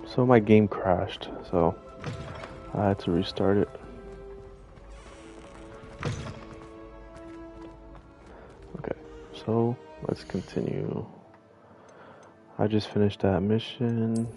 So my game crashed, so I had to restart it. Okay, so let's continue. I just finished that mission.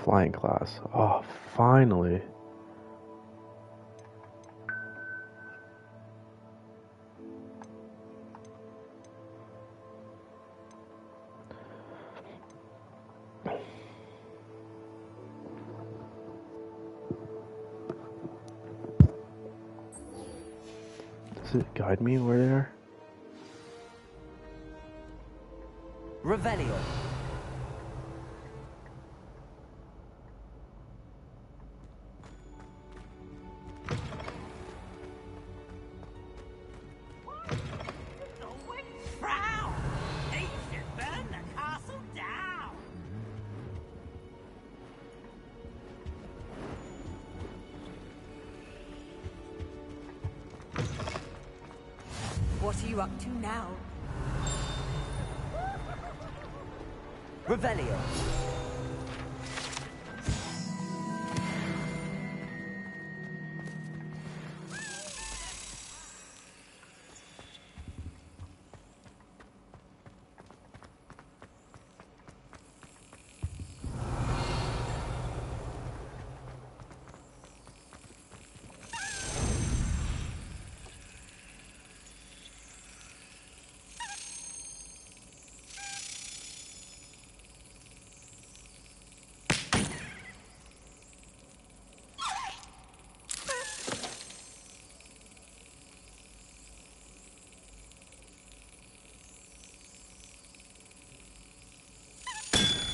Flying class. Oh, finally. Does it guide me where they are? Revelio. What are you up to now? Revelio.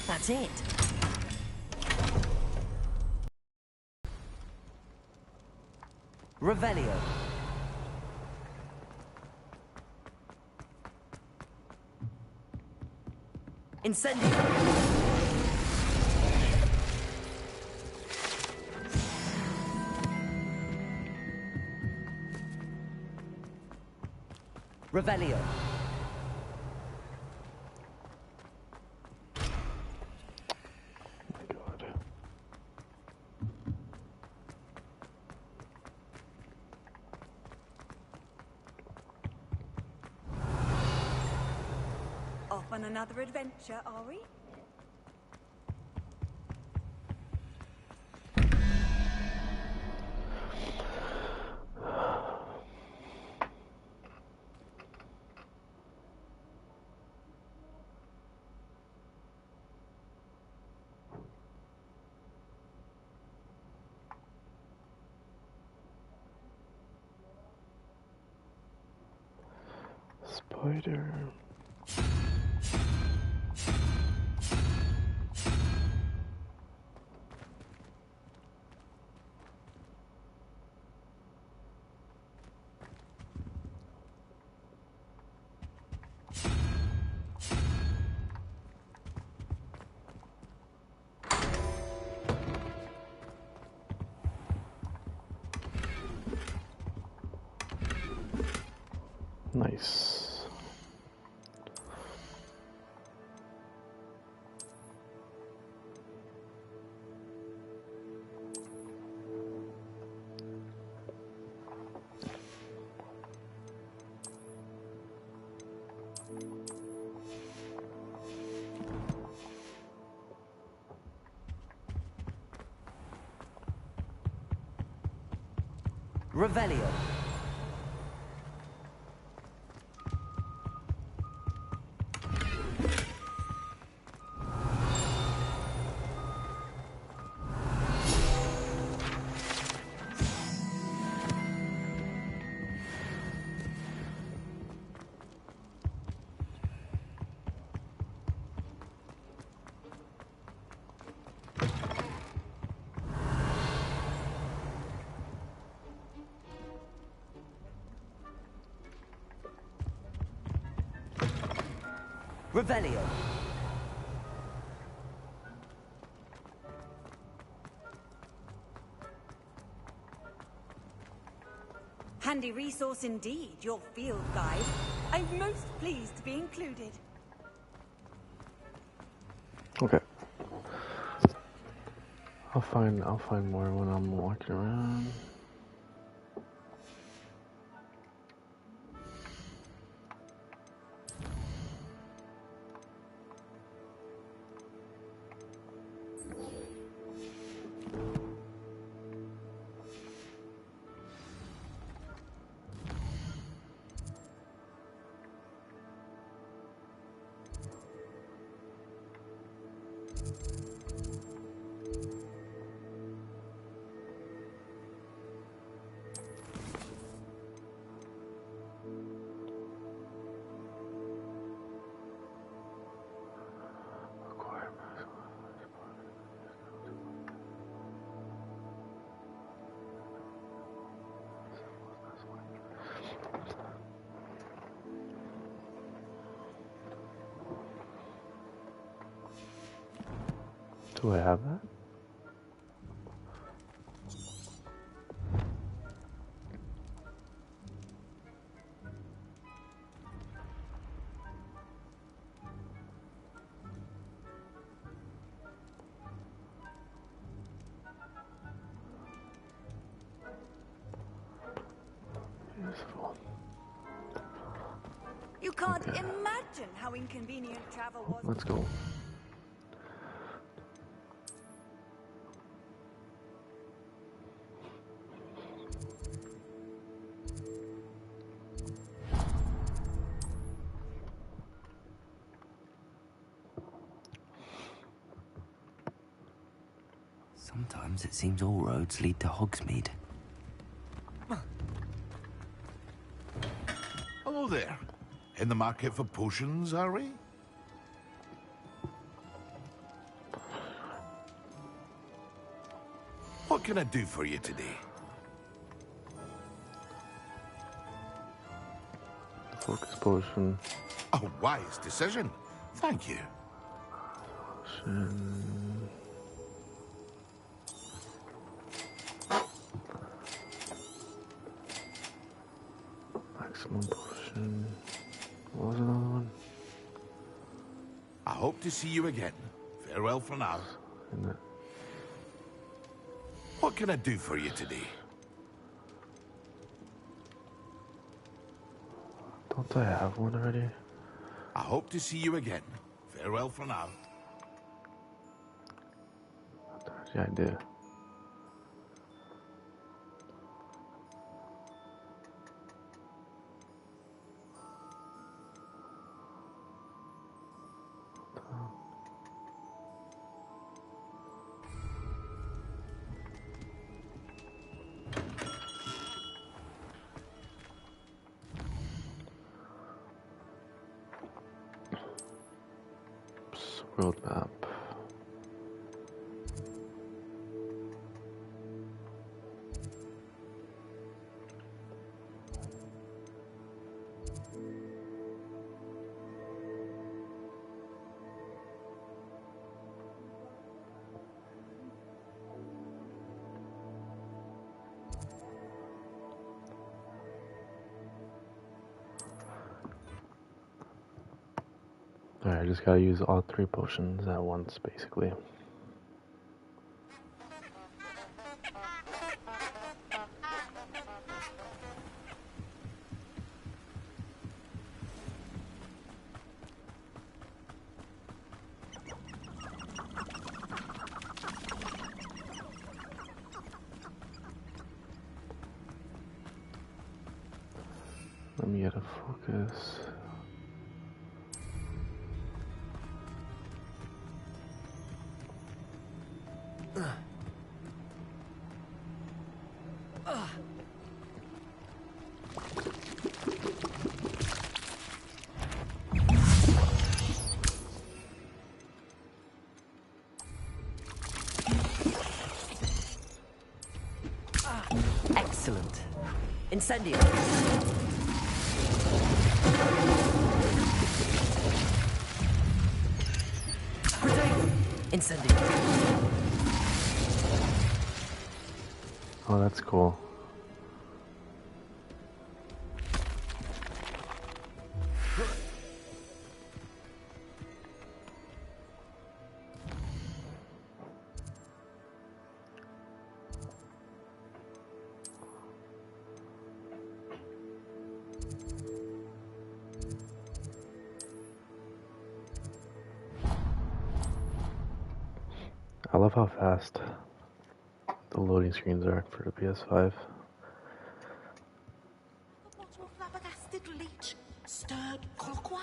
That's it. Revelio. Incendio. Revelio. God. Off on another adventure, are we? Spider. Nice. Revelio. Revelio. Handy resource indeed, your field guide. I'm most pleased to be included. Okay. I'll find more when I'm walking around. Do I have that? Useful. You can't Okay. imagine how inconvenient travel was. Let's go. Sometimes it seems all roads lead to Hogsmeade. Hello there. In the market for potions, are we? What can I do for you today? Focus potion. A wise decision. Thank you. Potion. Maximum potion. What was another one? I hope to see you again. Farewell for now. In it. What can I do for you today? Don't I have one already? I hope to see you again. Farewell for now. Yeah, I do. World map. Alright, I just gotta use all 3 potions at once, basically. Let me get a focus. Excellent. Incendio. Incendiary. Oh, that's cool. I love how fast the loading screens are for the PS5. A bottle of flabbergasted leech, stirred clockwise.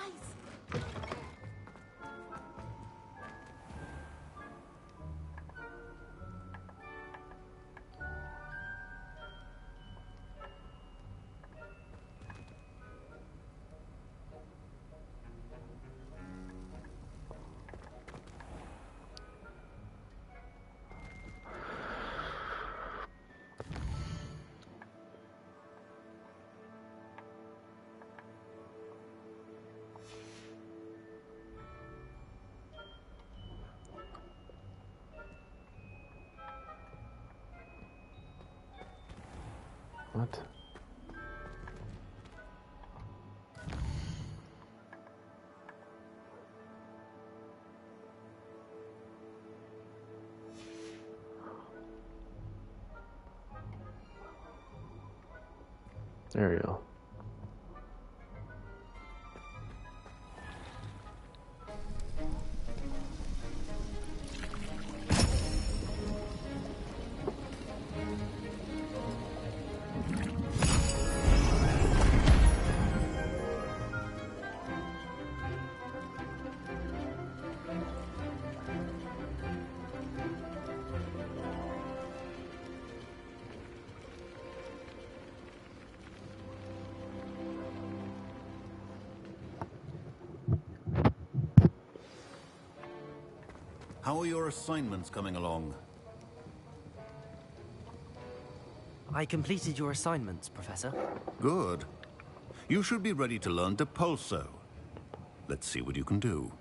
What? There we go. How are your assignments coming along? I completed your assignments, Professor. Good. You should be ready to learn Depulso. Let's see what you can do.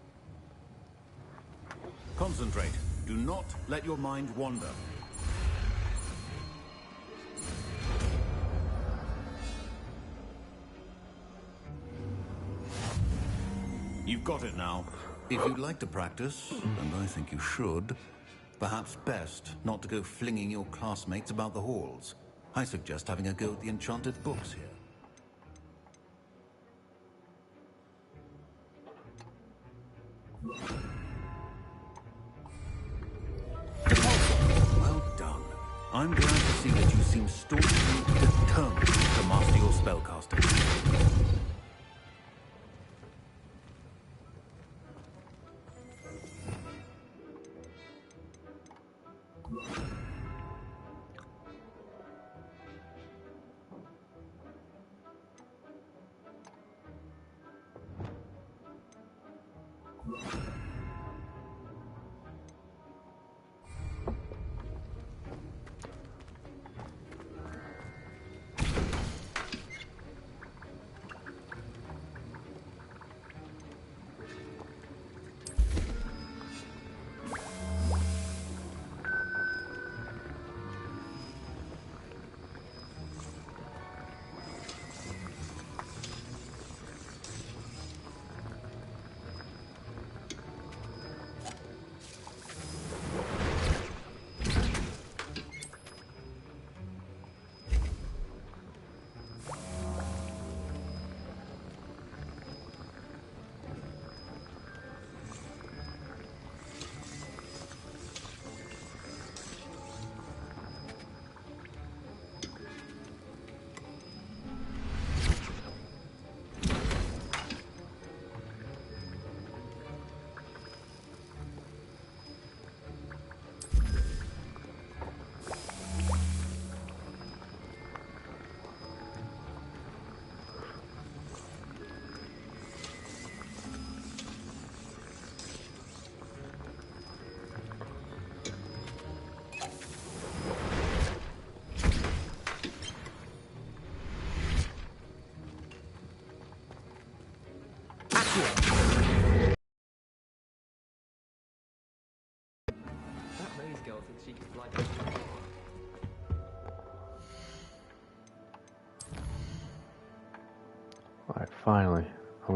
Concentrate. Do not let your mind wander. You've got it now. If you'd like to practice, and I think you should, perhaps best not to go flinging your classmates about the halls. I suggest having a go at the enchanted books here. Well done. I'm glad to see that you seem staunchly determined to master your spellcasting.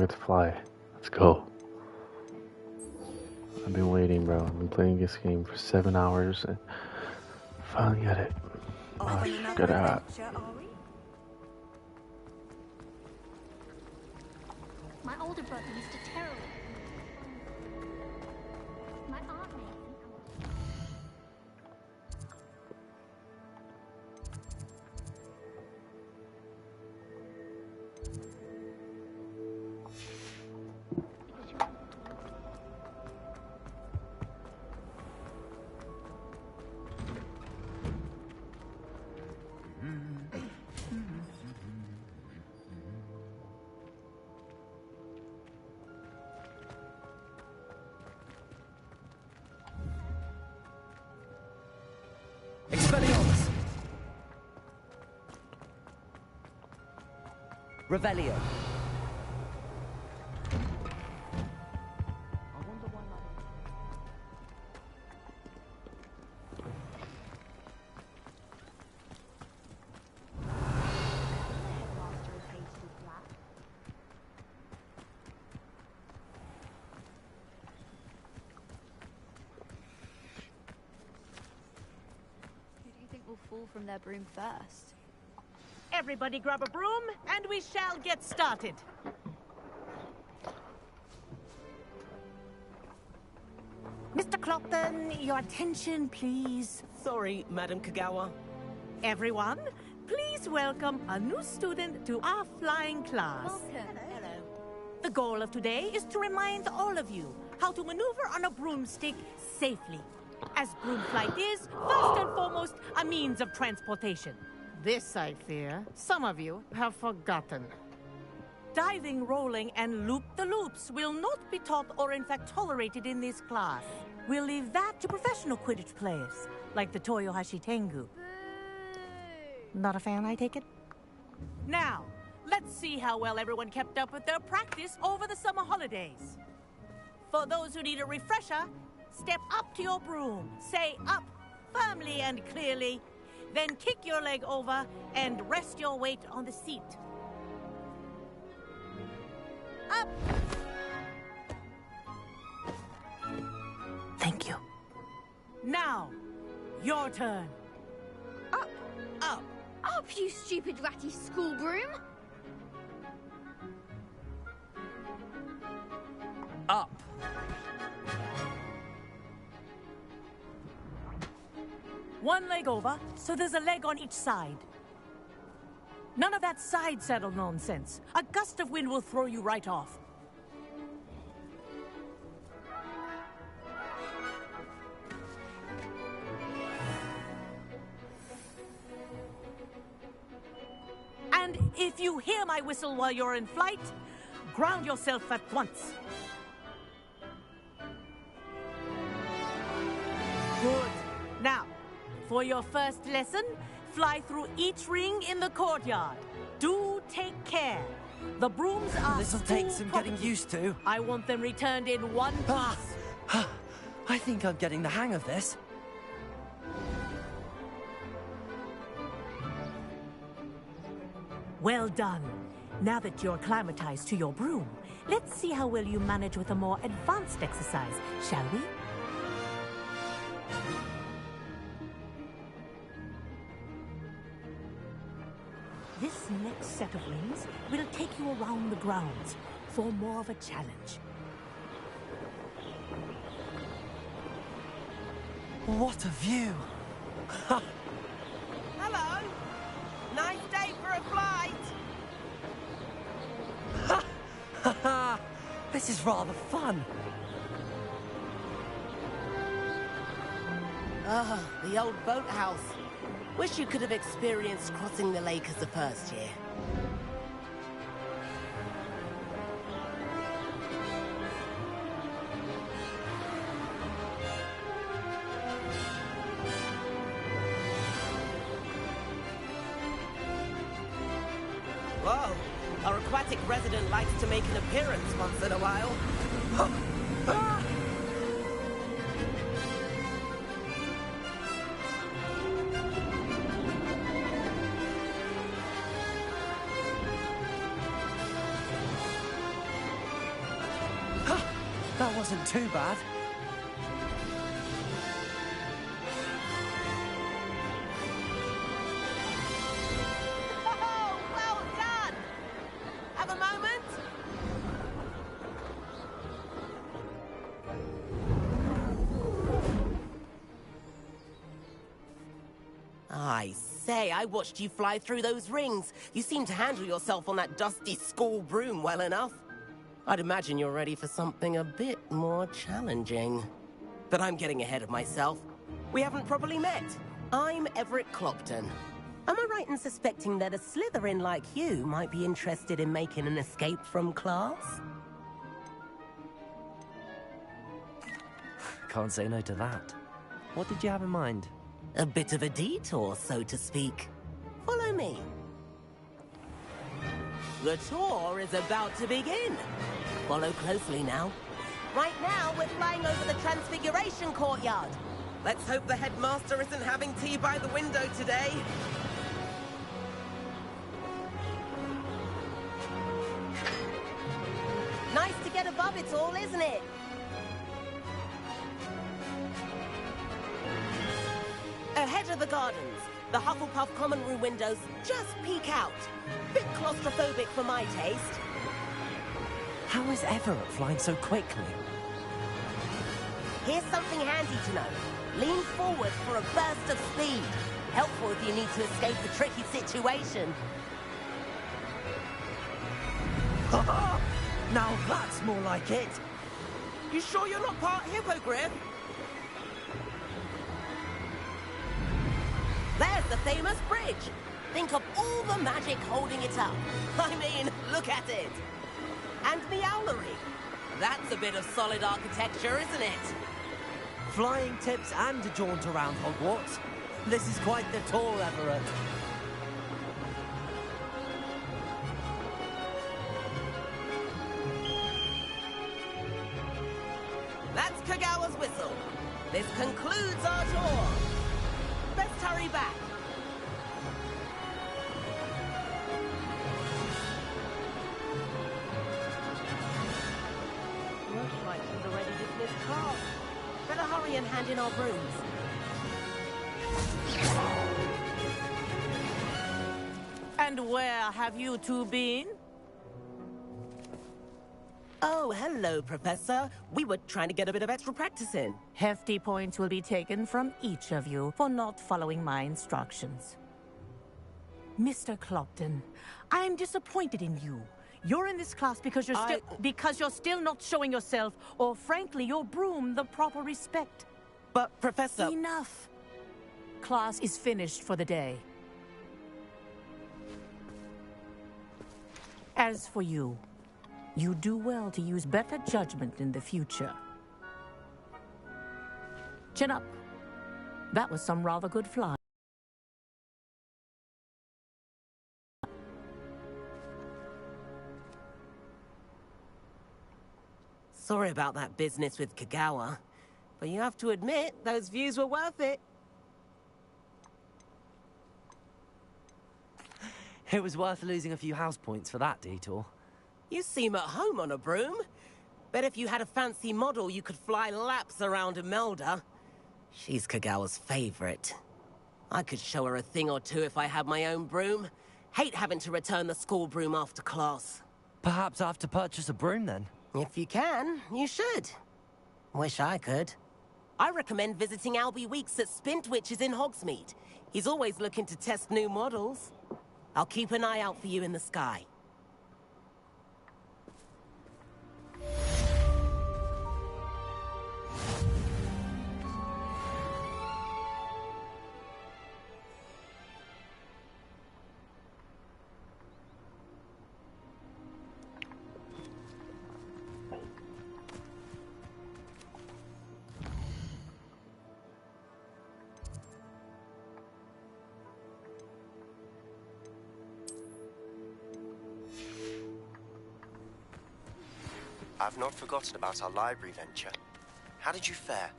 get to fly. Let's go. I've been waiting, bro. I've been playing this game for 7 hours and finally get it. Off Oh, on shit. another adventure, are we? My older brother used to terror it. My aunt made me. Expelliarmus! Revelio. Who do you think will fall from their broom first? Everybody grab a broom, and we shall get started. Mr. Clopton, your attention, please. Sorry, Madam Kagawa. Everyone, please welcome a new student to our flying class. Welcome. Hello. The goal of today is to remind all of you how to maneuver on a broomstick safely, as broom flight is, first and foremost, a means of transportation. This, I fear, some of you have forgotten. Diving, rolling, and loop-the-loops will not be taught or in fact tolerated in this class. We'll leave that to professional Quidditch players, like the Toyohashi Tengu. Not a fan, I take it? Now, let's see how well everyone kept up with their practice over the summer holidays. For those who need a refresher, step up to your broom, say up firmly and clearly, then kick your leg over and rest your weight on the seat. Up! Thank you. Now, your turn. Up! Up! Up, you stupid ratty school broom! Up. One leg over, so there's a leg on each side. None of that side saddle nonsense. A gust of wind will throw you right off. And if you hear my whistle while you're in flight, ground yourself at once. Good. Now, for your first lesson, fly through each ring in the courtyard. Do take care. The brooms are This'll take some property. getting used to. I want them returned in one piece. I think I'm getting the hang of this. Well done. Now that you're acclimatized to your broom, let's see how well you manage with a more advanced exercise, shall we? This next set of rings will take you around the grounds for more of a challenge. What a view! Hello. Nice day for a flight. This is rather fun. Ah, the old boathouse. Wish you could have experienced crossing the lake as a first year. Whoa, our aquatic resident likes to make an appearance once in a while. That wasn't too bad. Oh, well done! Have a moment? I say, I watched you fly through those rings. You seem to handle yourself on that dusty school broom well enough. I'd imagine you're ready for something a bit more challenging. But I'm getting ahead of myself. We haven't properly met. I'm Everett Clopton. Am I right in suspecting that a Slytherin like you might be interested in making an escape from class? Can't say no to that. What did you have in mind? A bit of a detour, so to speak. Follow me. The tour is about to begin. Follow closely now. Right now, we're flying over the Transfiguration Courtyard. Let's hope the headmaster isn't having tea by the window today. Nice to get above it all, isn't it? Ahead of the gardens, the Hufflepuff common room windows just peek out. Bit claustrophobic for my taste. How is Everett flying so quickly? Here's something handy to know. Lean forward for a burst of speed. Helpful if you need to escape a tricky situation. Now that's more like it. You sure you're not part hippogriff? There's the famous bridge. Think of all the magic holding it up. I mean, look at it. And the owlery. That's a bit of solid architecture, isn't it? Flying tips and a jaunt around Hogwarts. This is quite the tour, Everett. That's Kagawa's whistle. This concludes our tour. Let's hurry back. Looks like she's already dismissed class. Better hurry and hand in our brooms. And where have you two been? Oh, hello, Professor. We were trying to get a bit of extra practice in. Hefty points will be taken from each of you for not following my instructions. Mr. Clopton, I'm disappointed in you. You're in this class because you're still not showing yourself, or frankly, your broom, the proper respect. But, Professor... Enough. Class is finished for the day. As for you, you do well to use better judgment in the future. Chin up. That was some rather good flying. Sorry about that business with Kagawa, but you have to admit, those views were worth it. It was worth losing a few house points for that detour. You seem at home on a broom. Bet if you had a fancy model, you could fly laps around Imelda. She's Kagawa's favorite. I could show her a thing or two if I had my own broom. Hate having to return the school broom after class. Perhaps I have to purchase a broom then. If you can, you should. Wish I could. I recommend visiting Albie Weeks at Spintwitches in Hogsmeade. He's always looking to test new models. I'll keep an eye out for you in the sky. I've not forgotten about our library venture. How did you fare?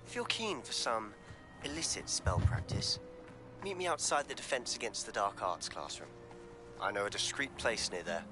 If you're keen for some illicit spell practice, meet me outside the Defense Against the Dark Arts classroom. I know a discreet place near there.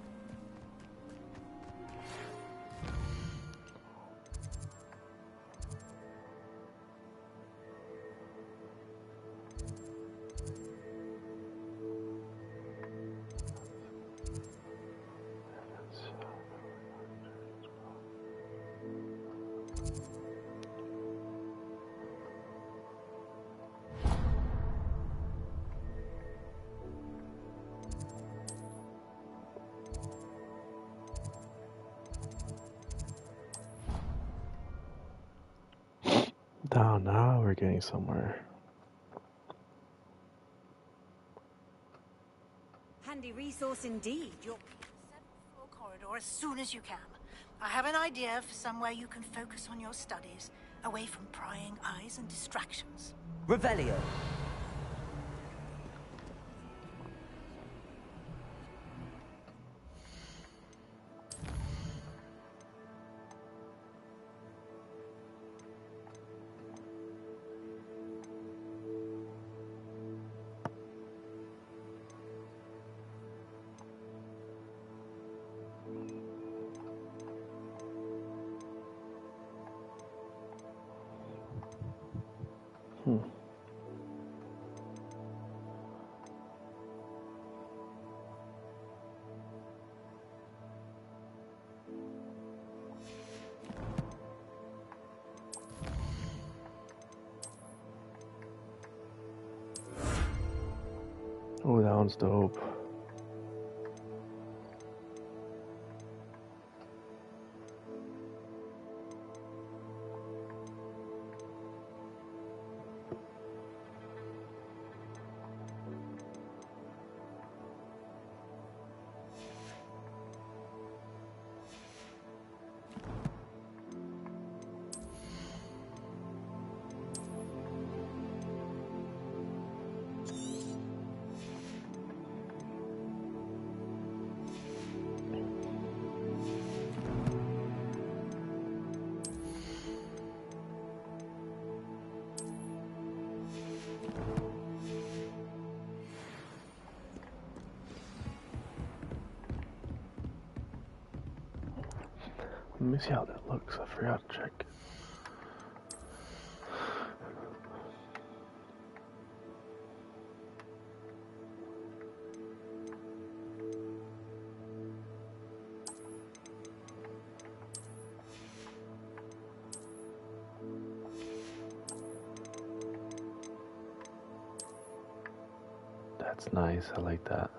Down now, we're getting somewhere. Handy resource indeed. Your 7th floor corridor as soon as you can. I have an idea for somewhere you can focus on your studies, away from prying eyes and distractions. Revelio. Oh, that one's dope. Let me see how that looks. I forgot to check. That's nice. I like that.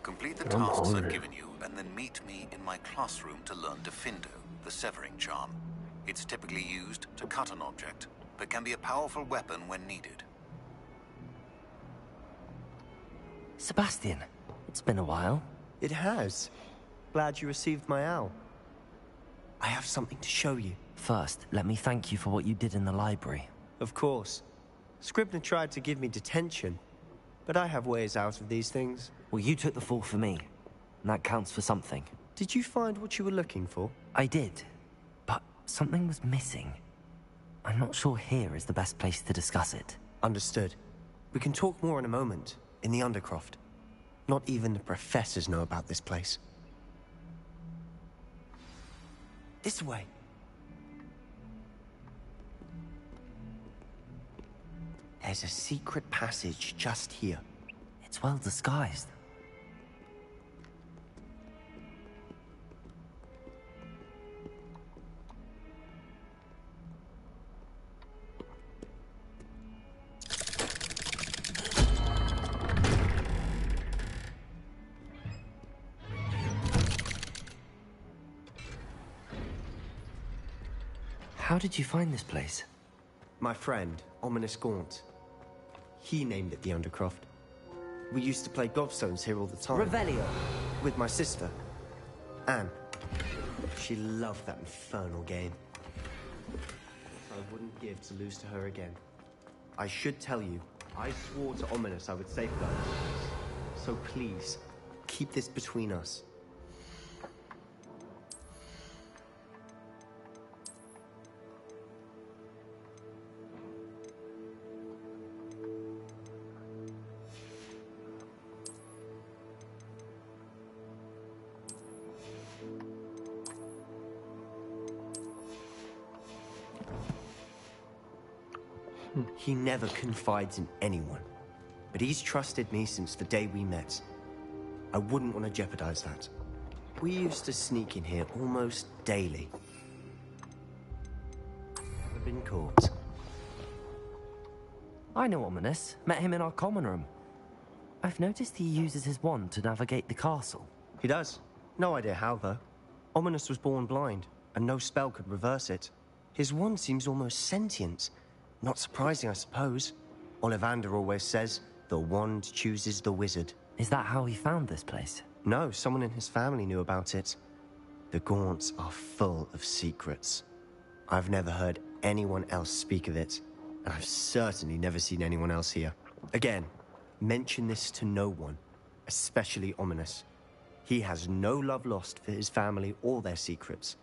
Complete the tasks I've given you, and then meet me in my classroom to learn Defindo, the severing charm. It's typically used to cut an object, but can be a powerful weapon when needed. Sebastian, it's been a while. It has. Glad you received my owl. I have something to show you. First, let me thank you for what you did in the library. Of course. Scribner tried to give me detention, but I have ways out of these things. Well, you took the fall for me, and that counts for something. Did you find what you were looking for? I did, but something was missing. I'm not sure here is the best place to discuss it. Understood. We can talk more in a moment, in the Undercroft. Not even the professors know about this place. This way. There's a secret passage just here. It's well disguised. How did you find this place? My friend, Ominous Gaunt. He named it the Undercroft. We used to play gobstones here all the time. Revelio. With my sister, Anne. She loved that infernal game. I wouldn't give to lose to her again. I should tell you, I swore to Ominous I would safeguard this. So please, keep this between us. He never confides in anyone, but he's trusted me since the day we met. I wouldn't want to jeopardize that. We used to sneak in here almost daily. Never been caught. I know Ominous. Met him in our common room. I've noticed he uses his wand to navigate the castle. He does. No idea how, though. Ominous was born blind, and no spell could reverse it. His wand seems almost sentient. Not surprising, I suppose. Ollivander always says, the wand chooses the wizard. Is that how he found this place? No, someone in his family knew about it. The Gaunts are full of secrets. I've never heard anyone else speak of it, and I've certainly never seen anyone else here. Again, mention this to no one, especially Ominous. He has no love lost for his family or their secrets,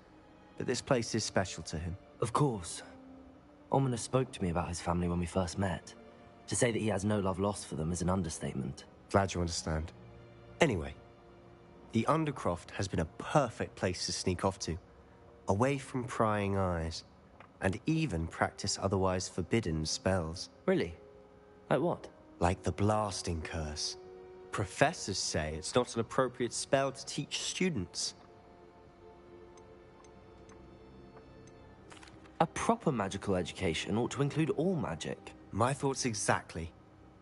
but this place is special to him. Of course. Ominous spoke to me about his family when we first met. To say that he has no love lost for them is an understatement. Glad you understand. Anyway, the Undercroft has been a perfect place to sneak off to, away from prying eyes, and even practice otherwise forbidden spells. Really? Like what? Like the blasting curse. Professors say it's not an appropriate spell to teach students. A proper magical education ought to include all magic. My thoughts exactly.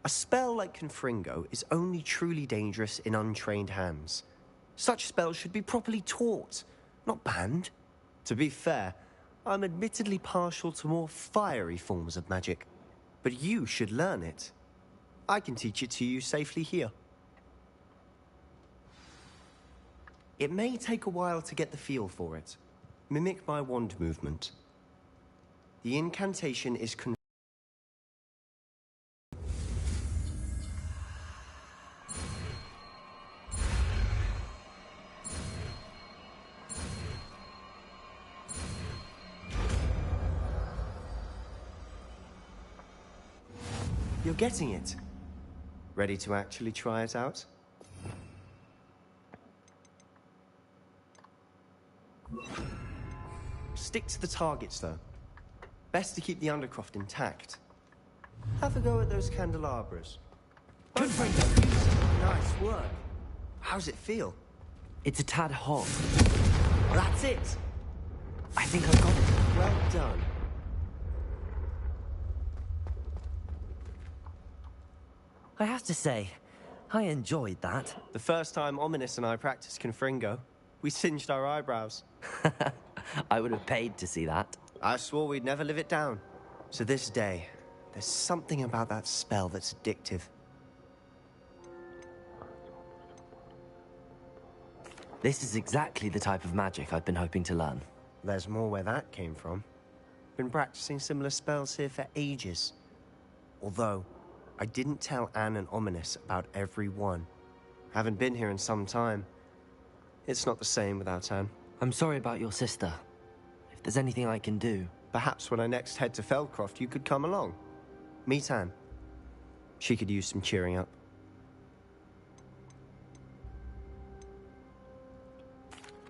A spell like Confringo is only truly dangerous in untrained hands. Such spells should be properly taught, not banned. To be fair, I'm admittedly partial to more fiery forms of magic, but you should learn it. I can teach it to you safely here. It may take a while to get the feel for it. Mimic my wand movement. The incantation is You're getting it. Ready to actually try it out? Stick to the targets, though. Best to keep the Undercroft intact. Have a go at those candelabras. Nice work. How's it feel? It's a tad hot. That's it. I think I've got it. Well done. I have to say, I enjoyed that. The first time Ominous and I practiced Confringo, we singed our eyebrows. I would have paid to see that. I swore we'd never live it down. To this day, there's something about that spell that's addictive. This is exactly the type of magic I've been hoping to learn. There's more where that came from. Been practicing similar spells here for ages. Although, I didn't tell Anne and Ominous about every one. Haven't been here in some time. It's not the same without Anne. I'm sorry about your sister. If there's anything I can do... Perhaps when I next head to Feldcroft, you could come along. Meet Anne. She could use some cheering up.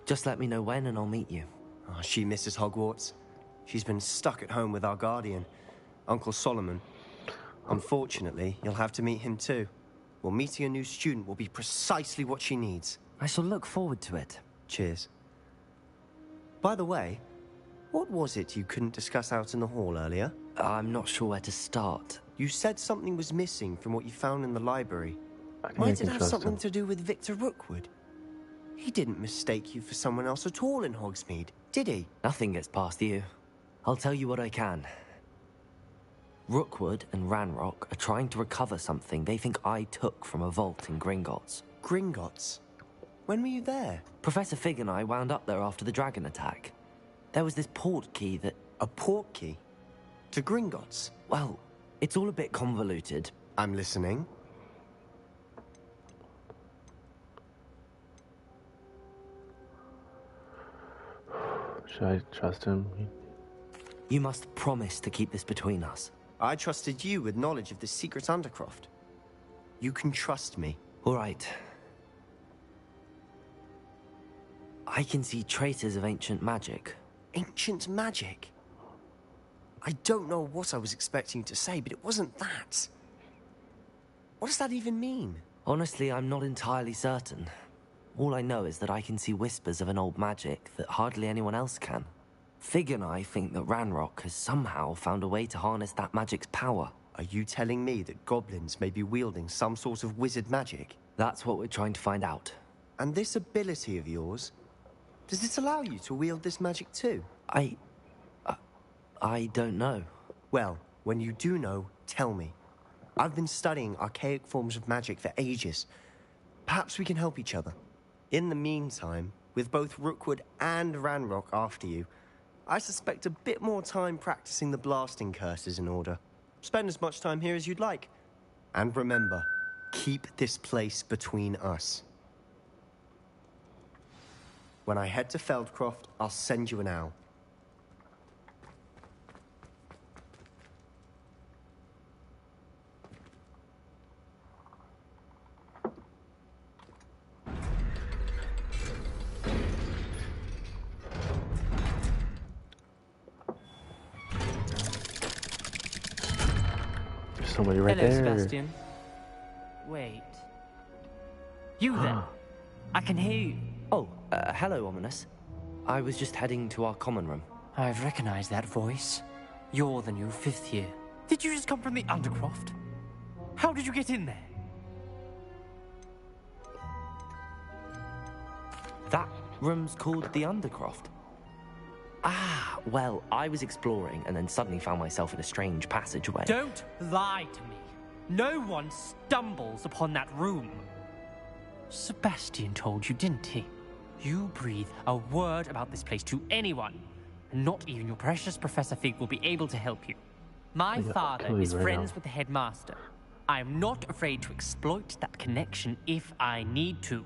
Just let me know when and I'll meet you. Oh, she misses Hogwarts. She's been stuck at home with our guardian, Uncle Solomon. Unfortunately, you'll have to meet him too. Well, meeting a new student will be precisely what she needs. I shall look forward to it. Cheers. By the way, what was it you couldn't discuss out in the hall earlier? I'm not sure where to start. You said something was missing from what you found in the library. I think Might can it have trust something him. to do with Victor Rookwood? He didn't mistake you for someone else at all in Hogsmeade, did he? Nothing gets past you. I'll tell you what I can. Rookwood and Ranrock are trying to recover something they think I took from a vault in Gringotts. Gringotts? When were you there? Professor Fig and I wound up there after the dragon attack. There was this port key that... A port key? To Gringotts? Well, it's all a bit convoluted. I'm listening. Should I trust him? You must promise to keep this between us. I trusted you with knowledge of the secret Undercroft. You can trust me. All right. I can see traces of ancient magic. Ancient magic? I don't know what I was expecting you to say, but it wasn't that. What does that even mean? Honestly, I'm not entirely certain. All I know is that I can see whispers of an old magic that hardly anyone else can. Fig and I think that Ranrock has somehow found a way to harness that magic's power. Are you telling me that goblins may be wielding some sort of wizard magic? That's what we're trying to find out. And this ability of yours, does it allow you to wield this magic too? I don't know. Well, when you do know, tell me. I've been studying archaic forms of magic for ages. Perhaps we can help each other. In the meantime, with both Rookwood and Ranrock after you, I suspect a bit more time practicing the blasting curse is in order. Spend as much time here as you'd like. And remember, keep this place between us. When I head to Feldcroft, I'll send you an owl. Somebody right Hello, there. Sebastian. Wait. You there? I can hear you. Oh, hello, Ominous. I was just heading to our common room. I've recognized that voice. You're the new 5th year. Did you just come from the Undercroft? How did you get in there? That room's called the Undercroft. Ah, well, I was exploring and then suddenly found myself in a strange passageway. Don't lie to me. No one stumbles upon that room. Sebastian told you, didn't he? You breathe a word about this place to anyone, and not even your precious Professor Fig will be able to help you. My father is friends with the headmaster. I am not afraid to exploit that connection if I need to.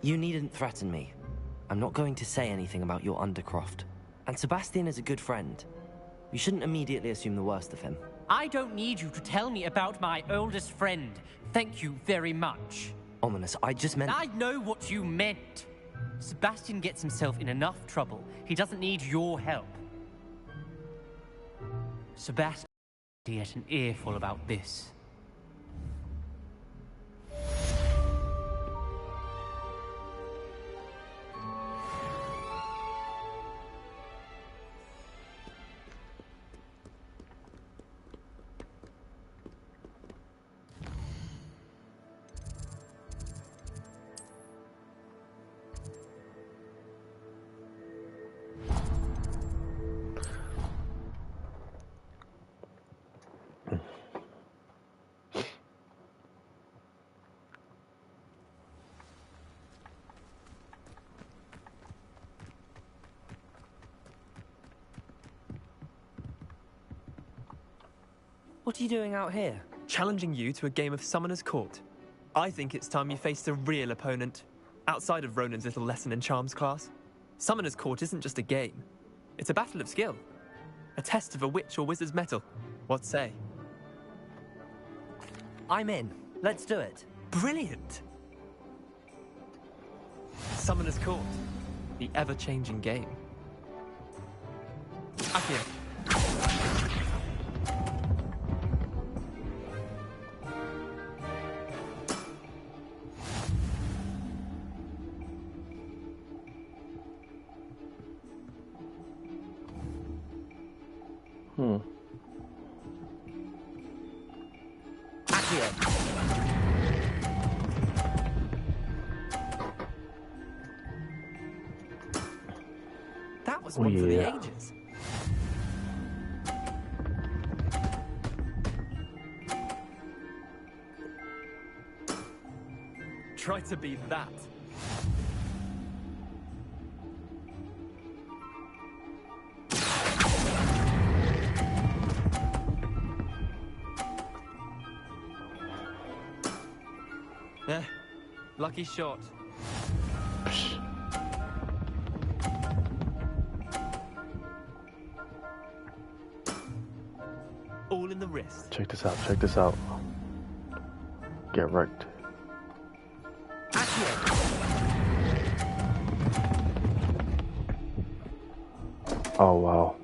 You needn't threaten me. I'm not going to say anything about your Undercroft. And Sebastian is a good friend. You shouldn't immediately assume the worst of him. I don't need you to tell me about my oldest friend. Thank you very much. Ominous, I just meant... I know what you meant. Sebastian gets himself in enough trouble. He doesn't need your help. Sebastian get an earful about this. What are you doing out here? Challenging you to a game of Summoner's Court. I think it's time you faced a real opponent, outside of Ronan's little lesson in charms class. Summoner's Court isn't just a game. It's a battle of skill. A test of a witch or wizard's mettle. What say? I'm in. Let's do it. Brilliant! Summoner's Court. The ever-changing game. Accio. was Oh, one for the yeah. ages. Try to be that. Eh, lucky shot. All in the wrist. Check this out, check this out. Get wrecked. Oh, wow.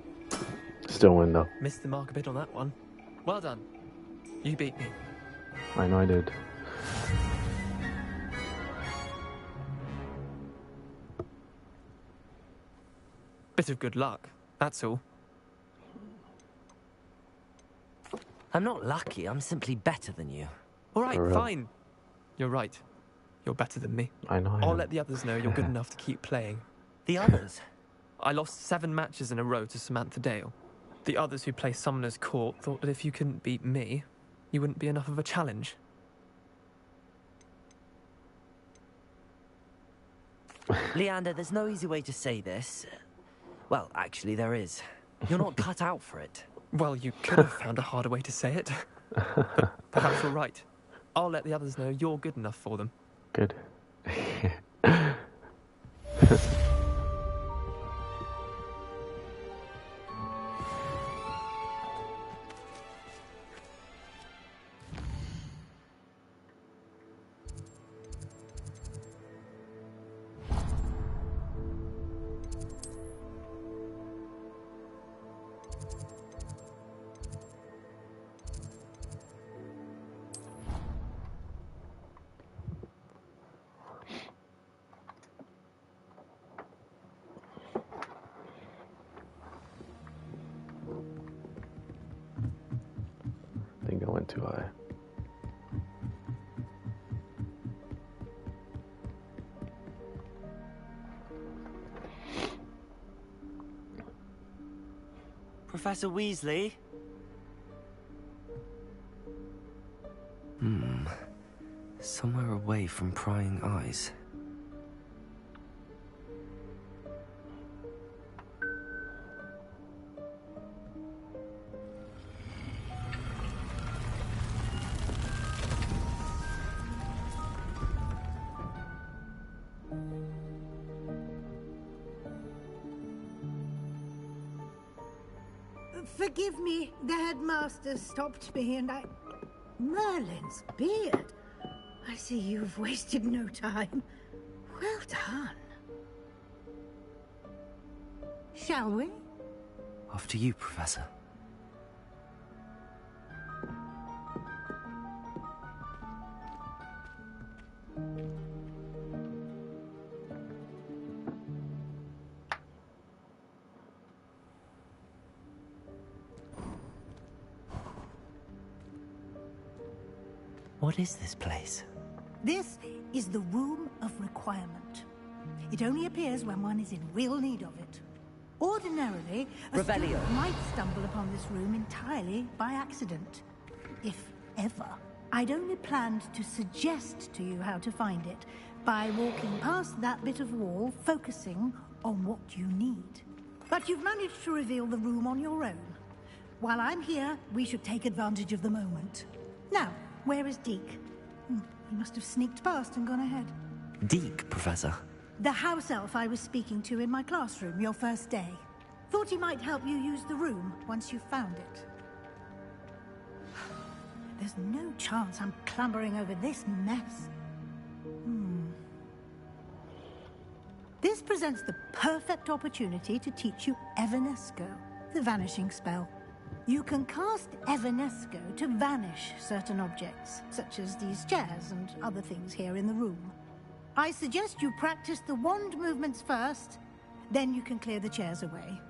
Still win, though. Missed the mark a bit on that one. Well done. You beat me. I know I did. Bit of good luck, that's all. I'm not lucky, I'm simply better than you. All right, fine. You're right. You're better than me. I know. I'll let the others know you're good enough to keep playing. The others? I lost 7 matches in a row to Samantha Dale. The others who play Summoner's Court thought that if you couldn't beat me, you wouldn't be enough of a challenge. Leander, there's no easy way to say this. Well, actually, there is. You're not cut out for it. Well, you could have found a harder way to say it. But perhaps you're right. I'll let the others know you're good enough for them. Good. Didn't go in too high. Professor Weasley? Somewhere away from prying eyes. Forgive me, the headmaster stopped me and I... Merlin's beard. I see you've wasted no time. Well done. Shall we? After you, Professor. What is this place? This is the Room of Requirement. It only appears when one is in real need of it. Ordinarily, a student might stumble upon this room entirely by accident. If ever. I'd only planned to suggest to you how to find it by walking past that bit of wall, focusing on what you need. But you've managed to reveal the room on your own. While I'm here, we should take advantage of the moment. Now, where is Deke? He must have sneaked past and gone ahead. Deke, Professor? The house elf I was speaking to in my classroom your first day. Thought he might help you use the room once you found it. There's no chance I'm clambering over this mess. This presents the perfect opportunity to teach you Evanesco, the vanishing spell. You can cast Evanesco to vanish certain objects, such as these chairs and other things here in the room. I suggest you practice the wand movements first, then you can clear the chairs away.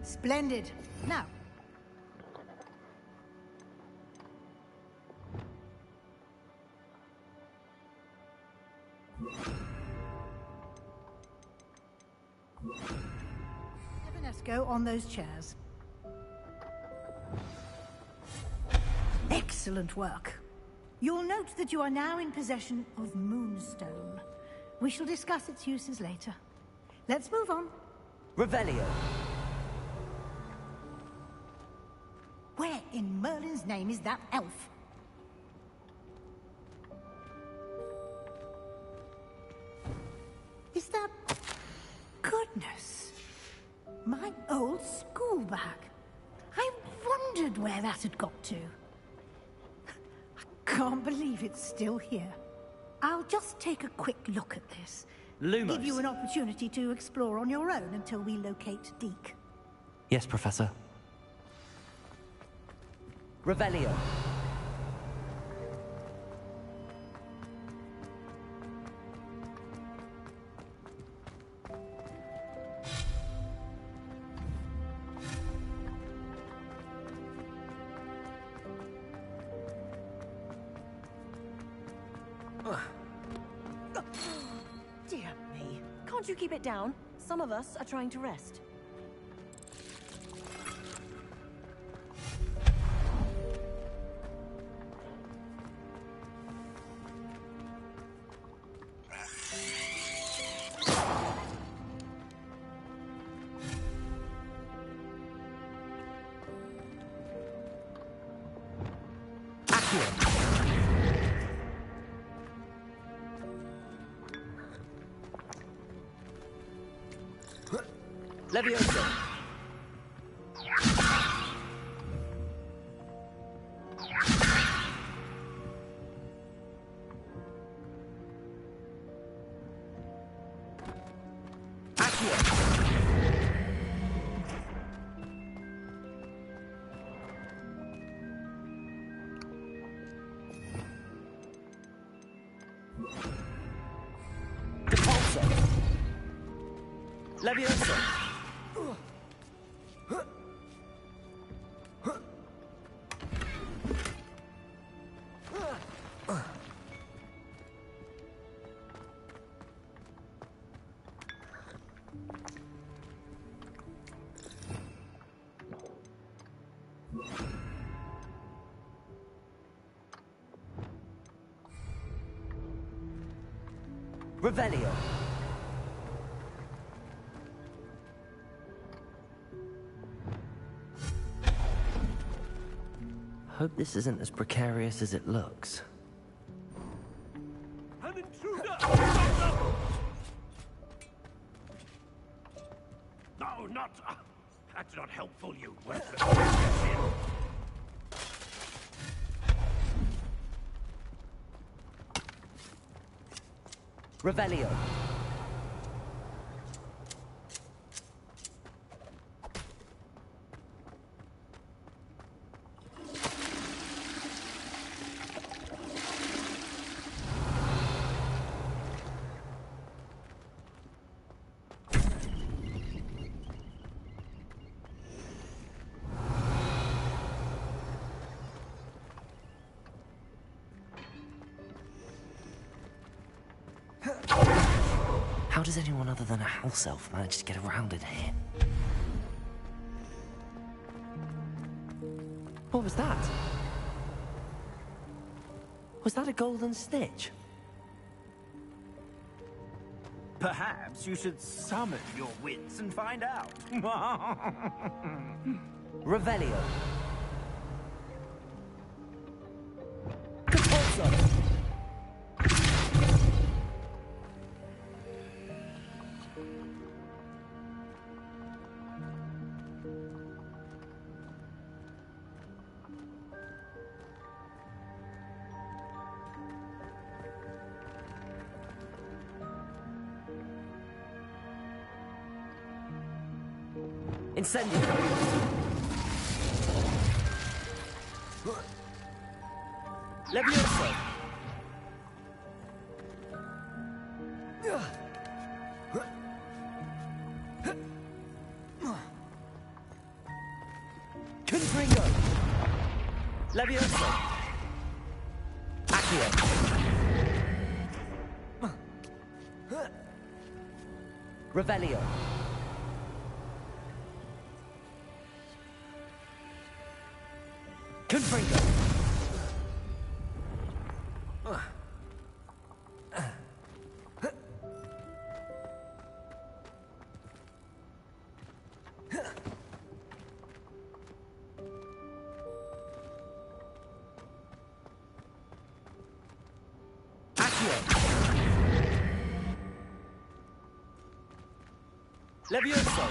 Splendid. Now, Evanesco on those chairs. Excellent work. You'll note that you are now in possession of Moonstone. We shall discuss its uses later. Let's move on. Revelio. Where in Merlin's name is that elf? Is that... Goodness! My old school bag. I wondered where that had got to. I can't believe it's still here. I'll just take a quick look at this. Lumos. Give you an opportunity to explore on your own until we locate Deke. Yes, Professor. Revelio. Dear me. Can't you keep it down? Some of us are trying to rest. Levioso. Levioso. Revelio. Hope this isn't as precarious as it looks. An intruder! No, not... that's not helpful, you worthless... Revelio. How does anyone other than a house elf manage to get around in here? What was that? Was that a golden stitch? Perhaps you should summon your wits and find out. Revelio. Compulso. Incendio. Levioso. Confringo! Levioso! Accio! Revelio! Confringo! Levioso!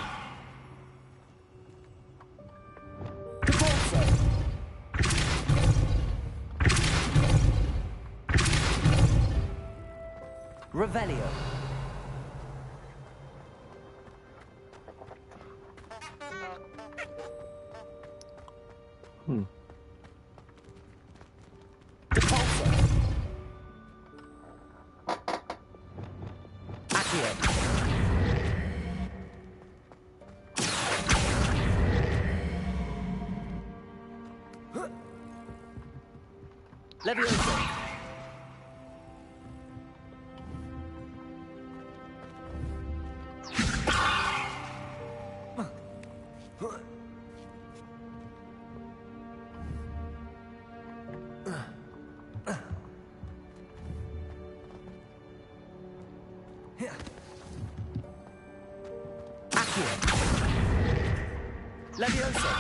Capozzo! Revelio! Capozzo! Accio! Levioso! Accio! Levioso!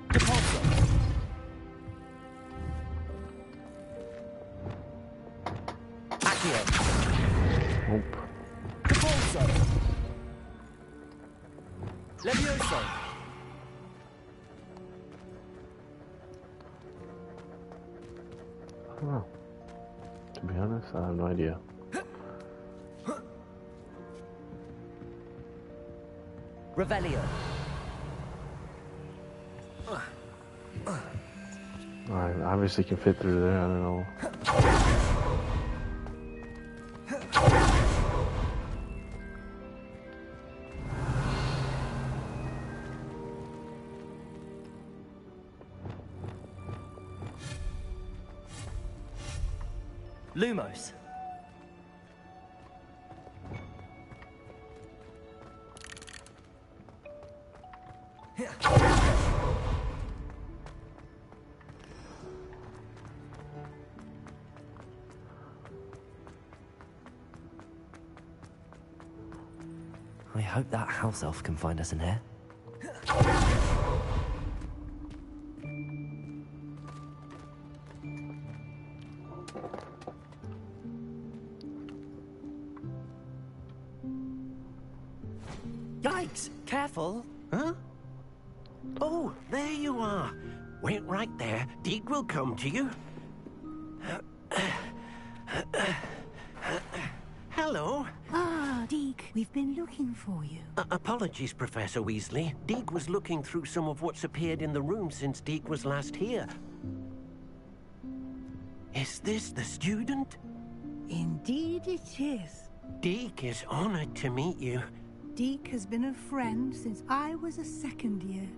Capozzo! Accio! Nope. Capozzo! Levioso! I don't know. To be honest, I have no idea. Revelio! Alright, obviously can fit through there, I don't know. Lumos! I hope that house elf can find us in here. Yikes! Careful! Huh? Oh, there you are. Wait right there. Deek will come to you. Hello. Ah, Deke, we've been looking for you. Apologies, Professor Weasley. Deek was looking through some of what's appeared in the room since Deek was last here. Is this the student? Indeed it is. Deek is honored to meet you. Deke has been a friend since I was a second year.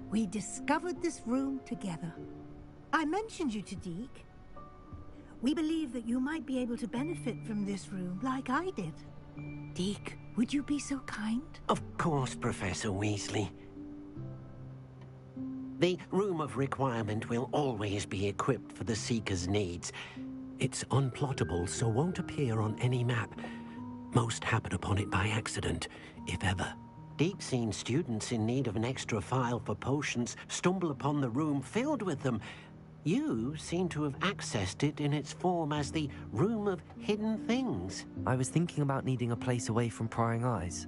We discovered this room together. I mentioned you to Deke. We believe that you might be able to benefit from this room like I did. Deke, would you be so kind? Of course, Professor Weasley. The Room of Requirement will always be equipped for the Seeker's needs. It's unplottable, so won't appear on any map. Most happen upon it by accident, if ever. Deep-seen students in need of an extra file for potions stumble upon the room filled with them. You seem to have accessed it in its form as the Room of Hidden Things. I was thinking about needing a place away from prying eyes.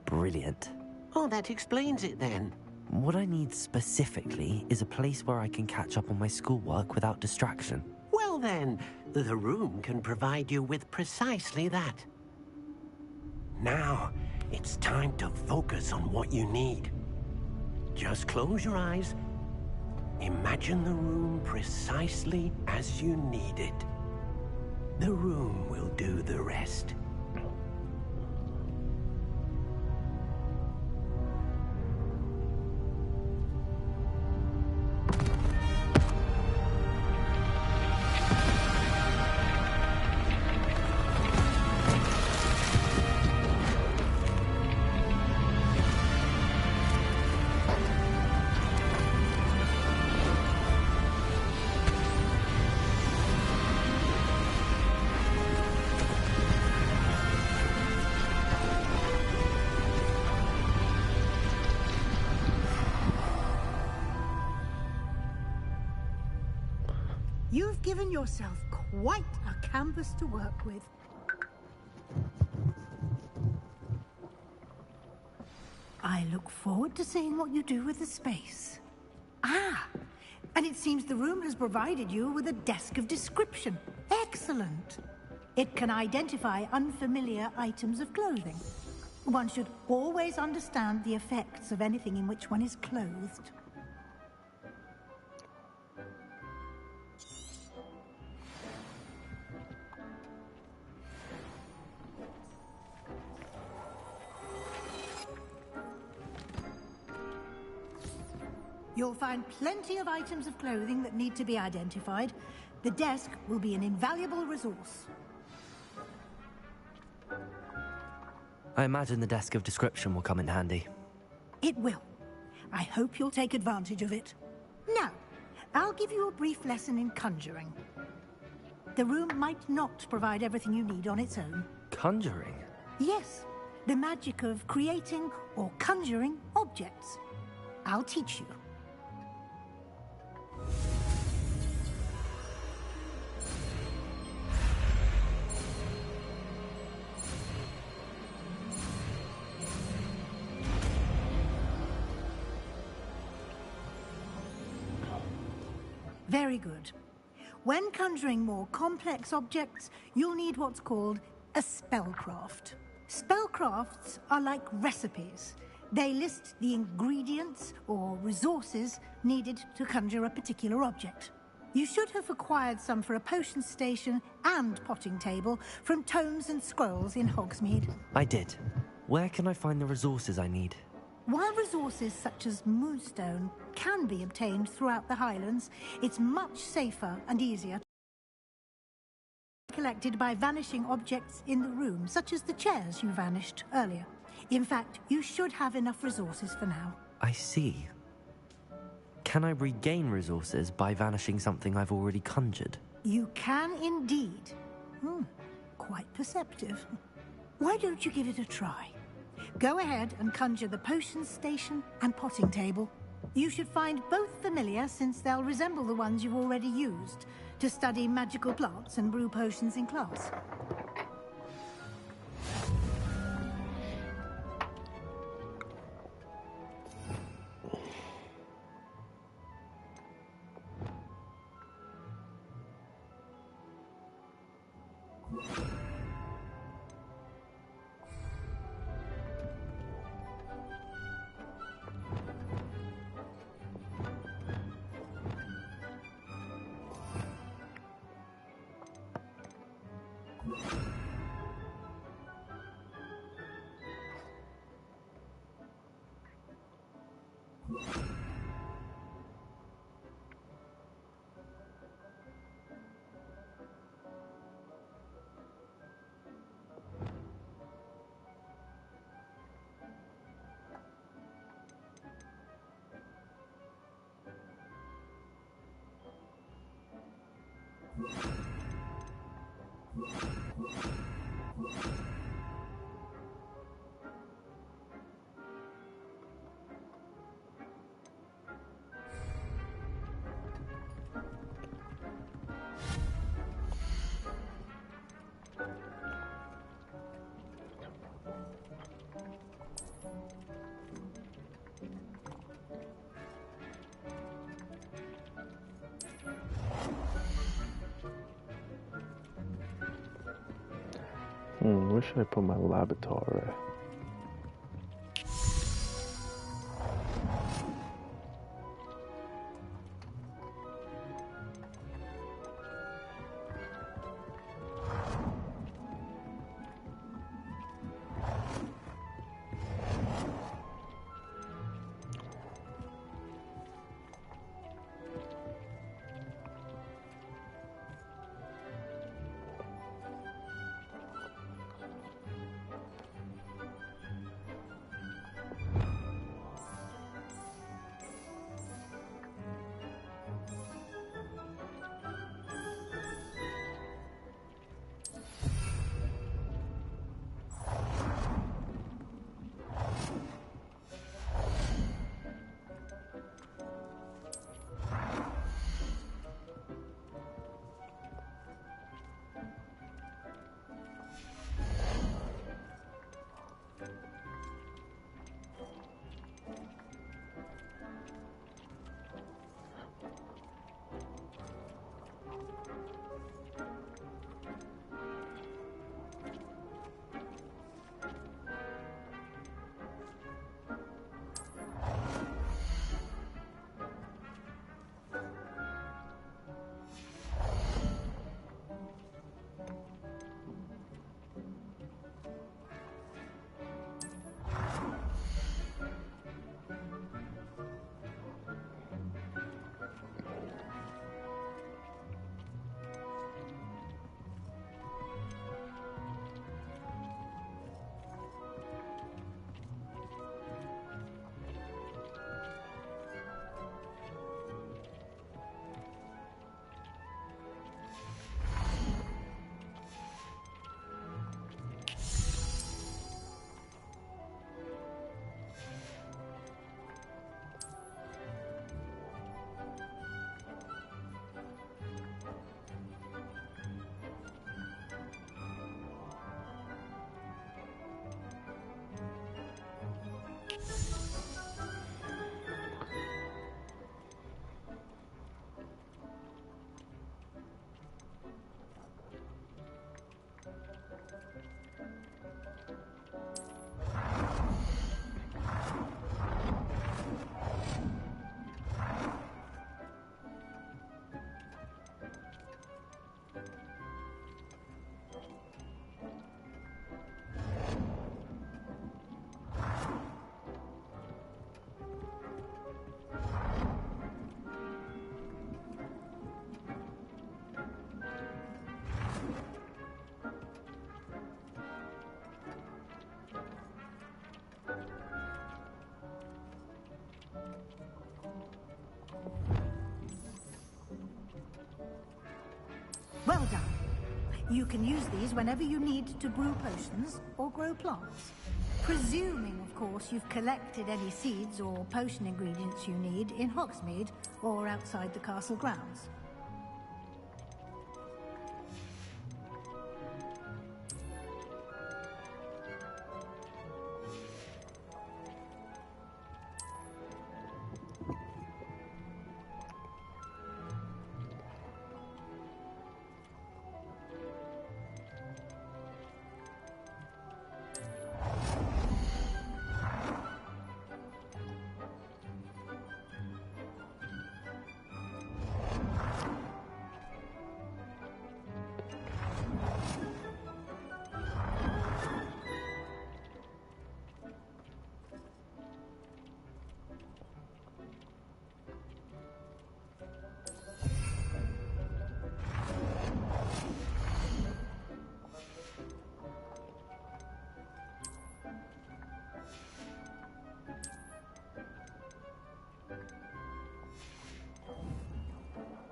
Brilliant. Oh, that explains it then. What I need specifically is a place where I can catch up on my schoolwork without distraction. Well then, the room can provide you with precisely that. Now, it's time to focus on what you need. Just close your eyes. Imagine the room precisely as you need it. The room will do the rest. You've given yourself quite a canvas to work with. I look forward to seeing what you do with the space. Ah, and it seems the room has provided you with a desk of description. Excellent. It can identify unfamiliar items of clothing. One should always understand the effects of anything in which one is clothed. You'll find plenty of items of clothing that need to be identified. The desk will be an invaluable resource. I imagine the desk of description will come in handy. It will. I hope you'll take advantage of it. Now, I'll give you a brief lesson in conjuring. The room might not provide everything you need on its own. Conjuring? Yes, the magic of creating or conjuring objects. I'll teach you. Very good. When conjuring more complex objects, you'll need what's called a spellcraft. Spellcrafts are like recipes. They list the ingredients or resources needed to conjure a particular object. You should have acquired some for a potion station and potting table from tomes and scrolls in Hogsmeade. I did. Where can I find the resources I need? While resources such as moonstone can be obtained throughout the Highlands, it's much safer and easier collected by vanishing objects in the room, such as the chairs you vanished earlier. In fact, you should have enough resources for now. I see. Can I regain resources by vanishing something I've already conjured? You can indeed. Quite perceptive. Why don't you give it a try? Go ahead and conjure the potion station and potting table. You should find both familiar, since they'll resemble the ones you've already used to study magical plants and brew potions in class. Where should I put my laboratory? You can use these whenever you need to brew potions or grow plants. Presuming, of course, you've collected any seeds or potion ingredients you need in Hogsmeade or outside the castle grounds.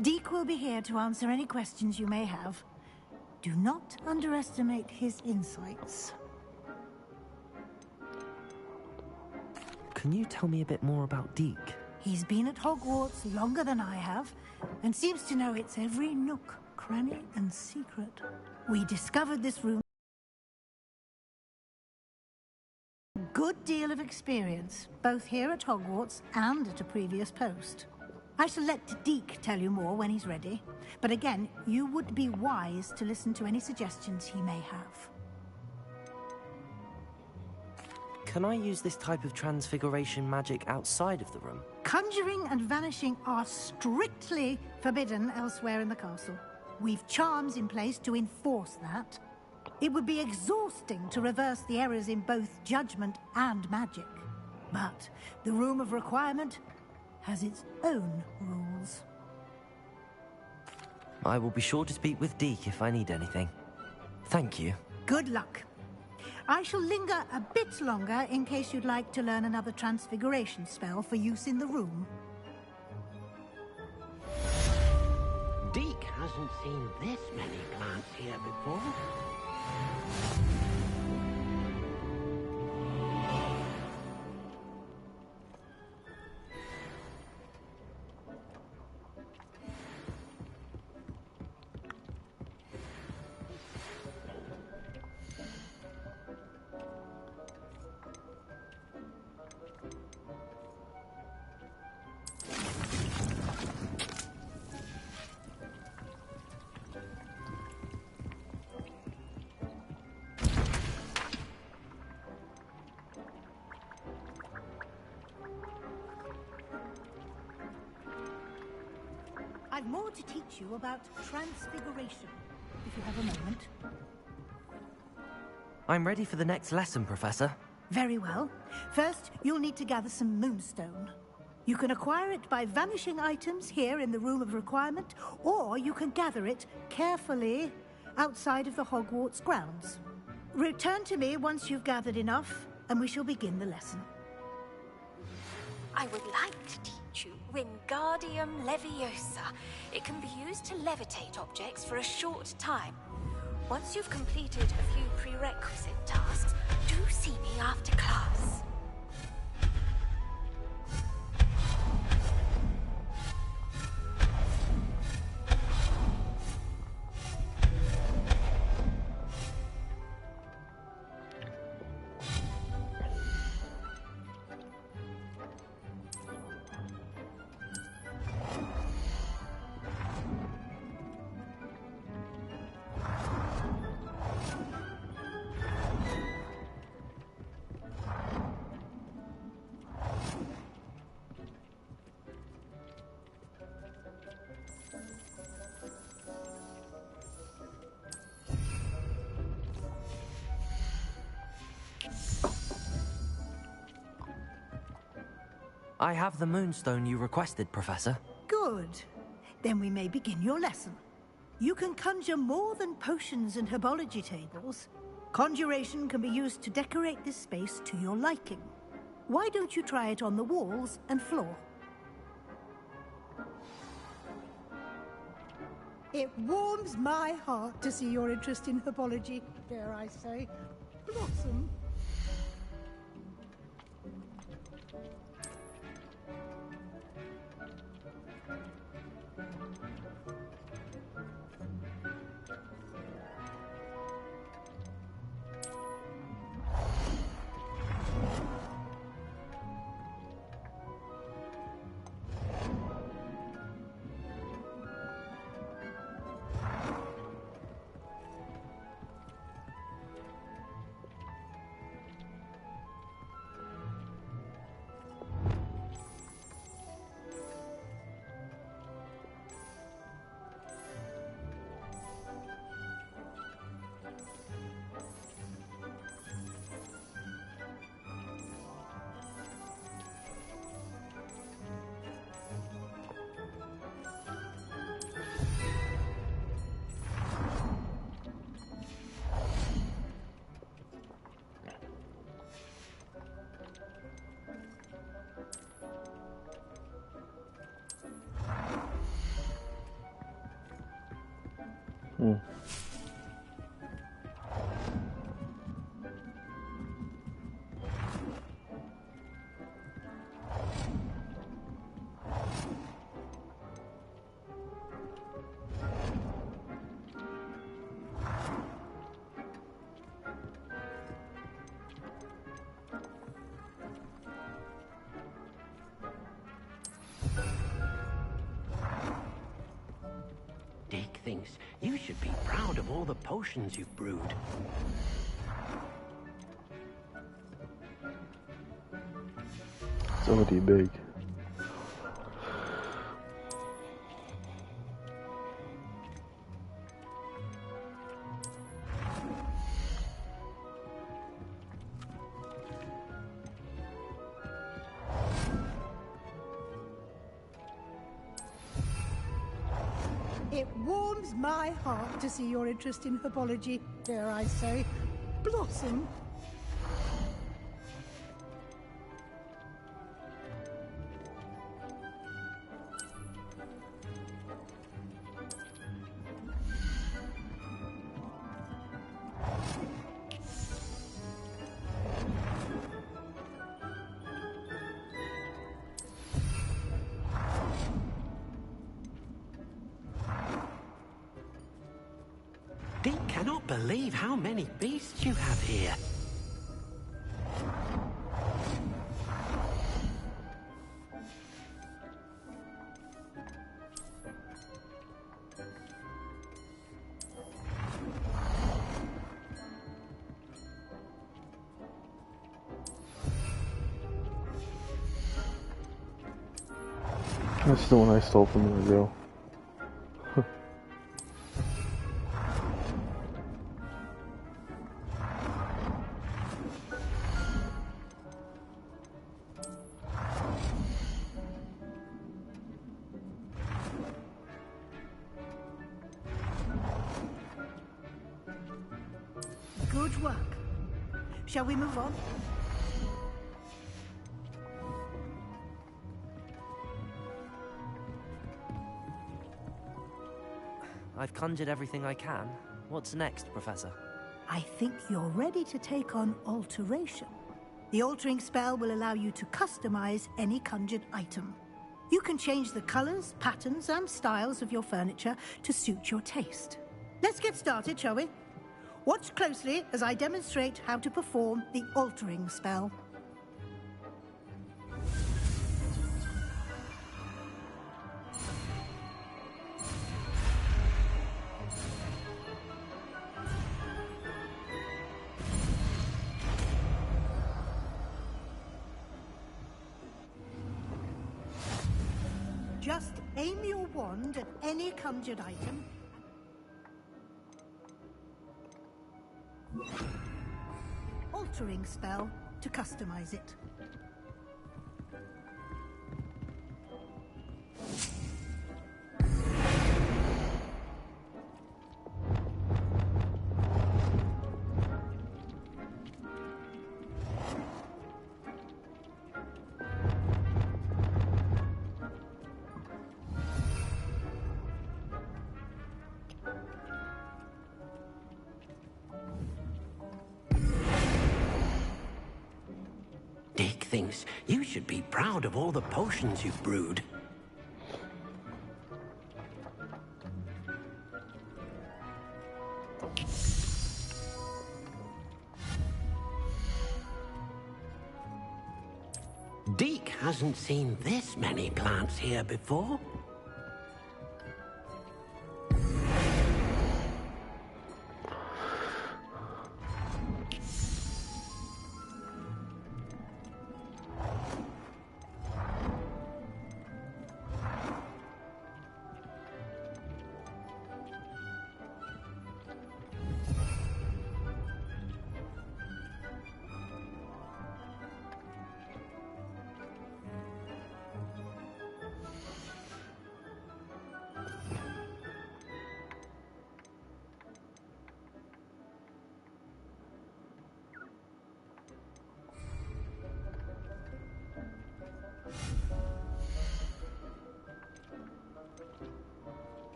Deke will be here to answer any questions you may have. Do not underestimate his insights. Can you tell me a bit more about Deke? He's been at Hogwarts longer than I have, and seems to know its every nook, cranny, and secret. We discovered this room. A good deal of experience, both here at Hogwarts and at a previous post. I shall let Deke tell you more when he's ready, but again, you would be wise to listen to any suggestions he may have. Can I use this type of transfiguration magic outside of the room? Conjuring and vanishing are strictly forbidden elsewhere in the castle. We've charms in place to enforce that. It would be exhausting to reverse the errors in both judgment and magic. But the Room of Requirement has its own rules. I will be sure to speak with Deke if I need anything. Thank you. Good luck. I shall linger a bit longer in case you'd like to learn another transfiguration spell for use in the room. Deke hasn't seen this many plants here before. I've more to teach you about transfiguration, if you have a moment. I'm ready for the next lesson, Professor. Very well. First, you'll need to gather some moonstone. You can acquire it by vanishing items here in the Room of Requirement, or you can gather it carefully outside of the Hogwarts grounds. Return to me once you've gathered enough, and we shall begin the lesson. I would like to teach you Wingardium Leviosa. It can be used to levitate objects for a short time. Once you've completed a few prerequisite tasks, do see me after class. I have the moonstone you requested, Professor. Good. Then we may begin your lesson. You can conjure more than potions and herbology tables. Conjuration can be used to decorate this space to your liking. Why don't you try it on the walls and floor? It warms my heart to see your interest in herbology, dare I say, blossom. Dick thinks you should be proud of all the potions you've brewed. It's already big. It warms my heart to see your interest in herbology, dare I say, blossom. Dick cannot believe how many beasts you have here. That's the one I stole from the girl. Good work. Shall we move on? I've conjured everything I can. What's next, Professor? I think you're ready to take on alteration. The altering spell will allow you to customize any conjured item. You can change the colors, patterns, and styles of your furniture to suit your taste. Let's get started, shall we? Watch closely as I demonstrate how to perform the altering spell. Just aim your wand at any conjured item. Altering spell to customize it. thinks you should be proud of all the potions you've brewed. Deke hasn't seen this many plants here before.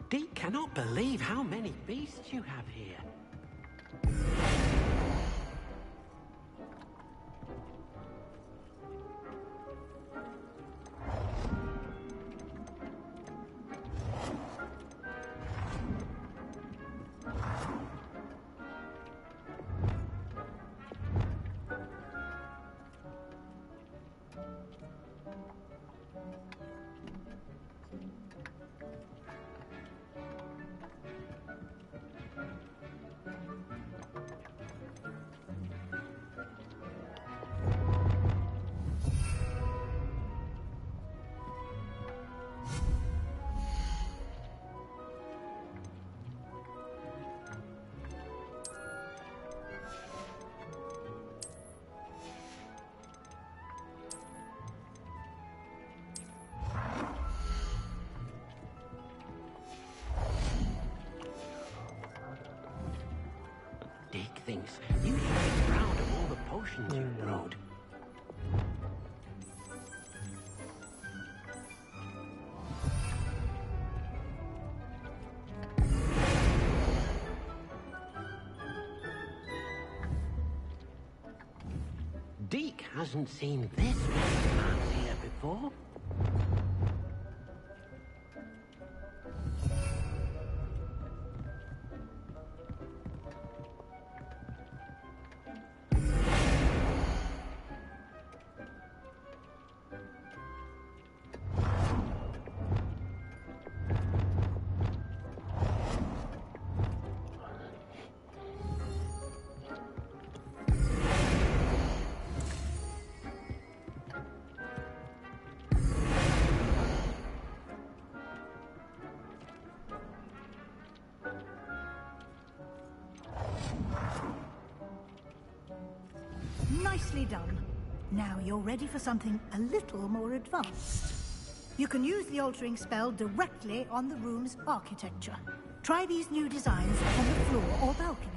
Deke cannot believe how many beasts you have here. Deke thinks you should be proud of all the potions you've brewed. Deke hasn't seen this many plants here before. Nicely done. Now you're ready for something a little more advanced. You can use the altering spell directly on the room's architecture. Try these new designs on the floor or balcony.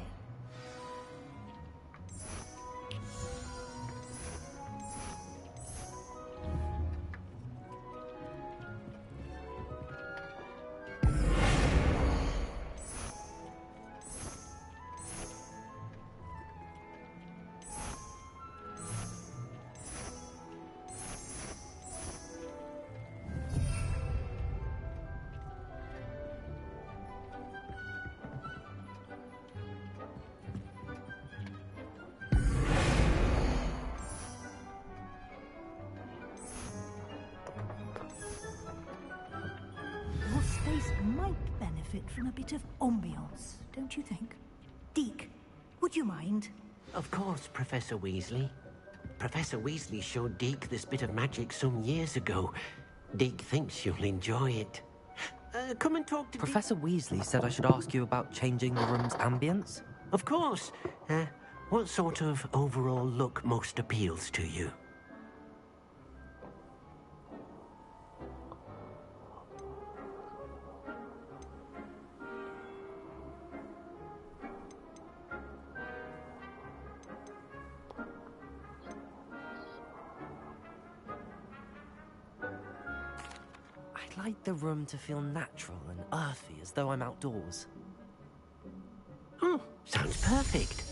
Your space might benefit from a bit of ambiance, don't you think? Deke, would you mind? Of course, Professor Weasley. Professor Weasley showed Deke this bit of magic some years ago. Deke thinks you'll enjoy it. Come and talk to Professor Weasley said I should ask you about changing the room's ambience? Of course. What sort of overall look most appeals to you? I'd like the room to feel natural and earthy, as though I'm outdoors. Oh, Sounds perfect.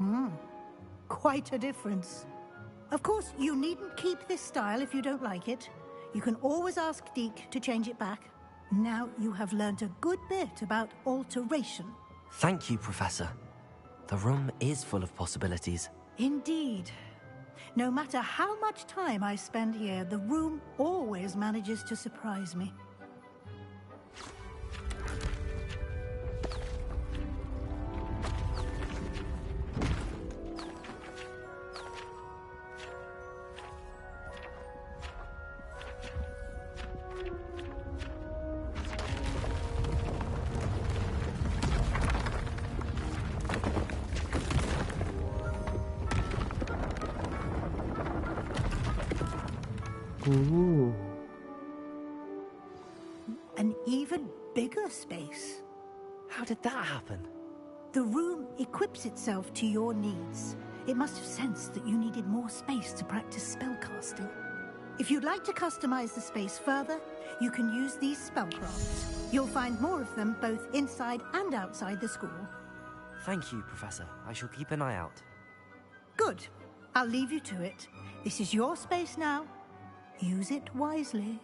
Mm-hmm. Quite a difference. Of course, you needn't keep this style if you don't like it. You can always ask Deke to change it back. Now you have learnt a good bit about alteration. Thank you, Professor. The room is full of possibilities. Indeed. No matter how much time I spend here, the room always manages to surprise me. Ooh. An even bigger space. How did that happen? The room equips itself to your needs. It must have sensed that you needed more space to practice spellcasting. If you'd like to customize the space further, you can use these spellcrafts. You'll find more of them both inside and outside the school. Thank you, Professor. I shall keep an eye out. Good. I'll leave you to it. This is your space now. Use it wisely.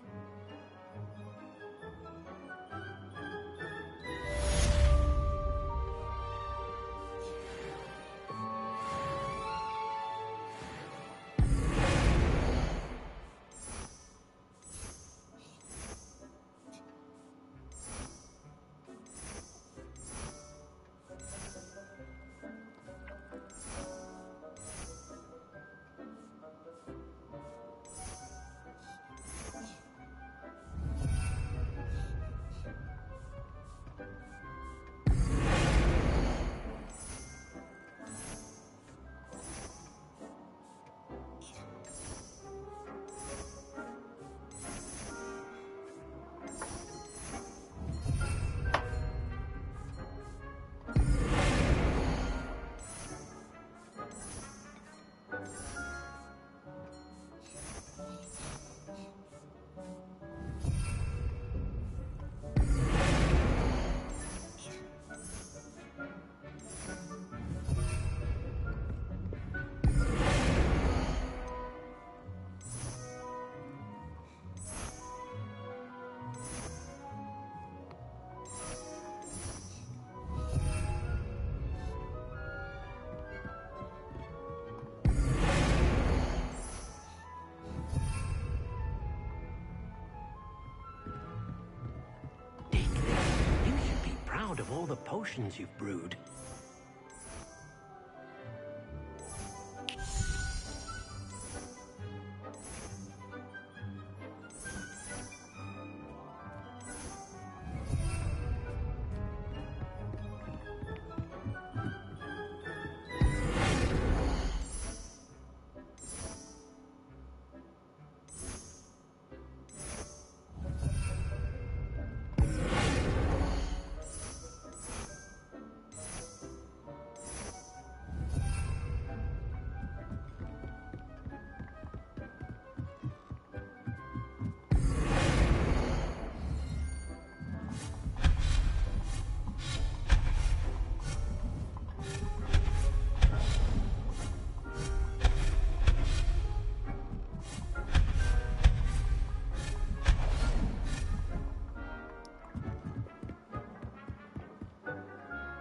Of all the potions you've brewed.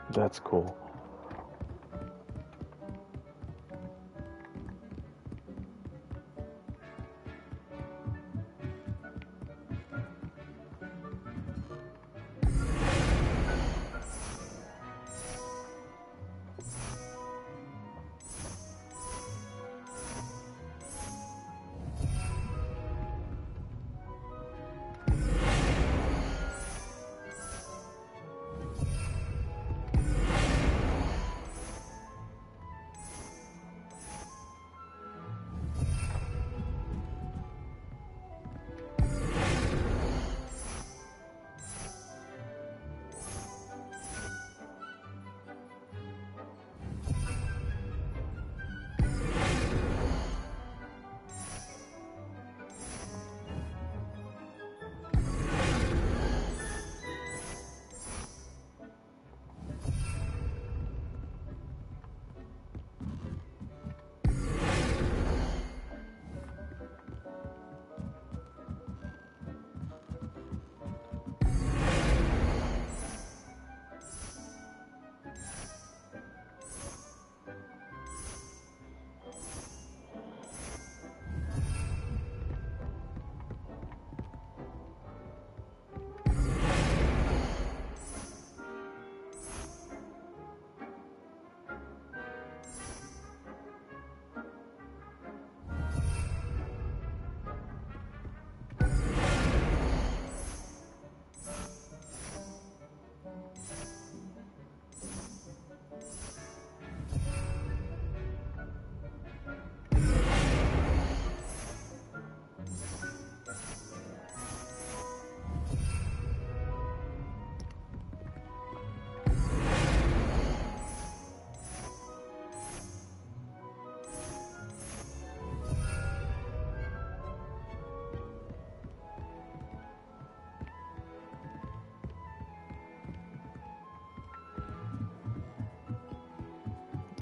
That's cool.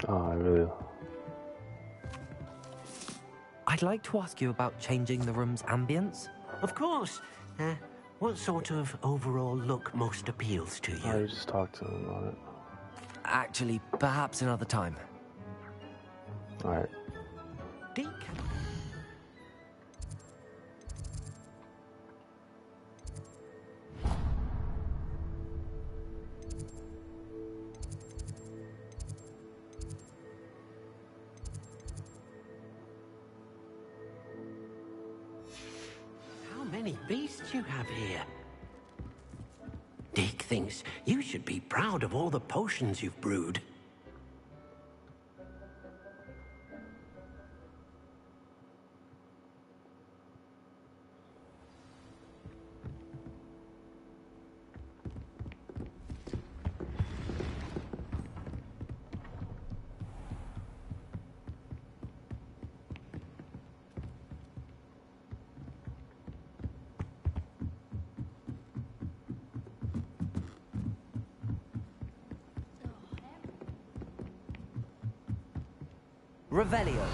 Oh, I really... I'd like to ask you about changing the room's ambience. Of course. What sort of overall look most appeals to you? I just talked to him about it. Actually, perhaps another time. Alright. Deke? How many beasts you have here? Deke thinks you should be proud of all the potions you've brewed. Revelio.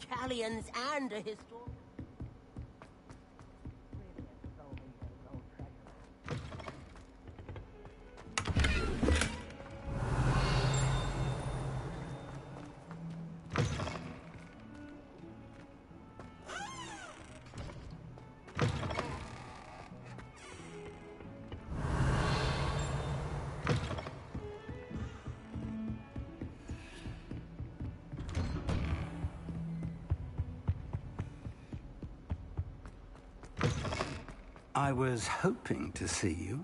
Galleons and a historian. I was hoping to see you.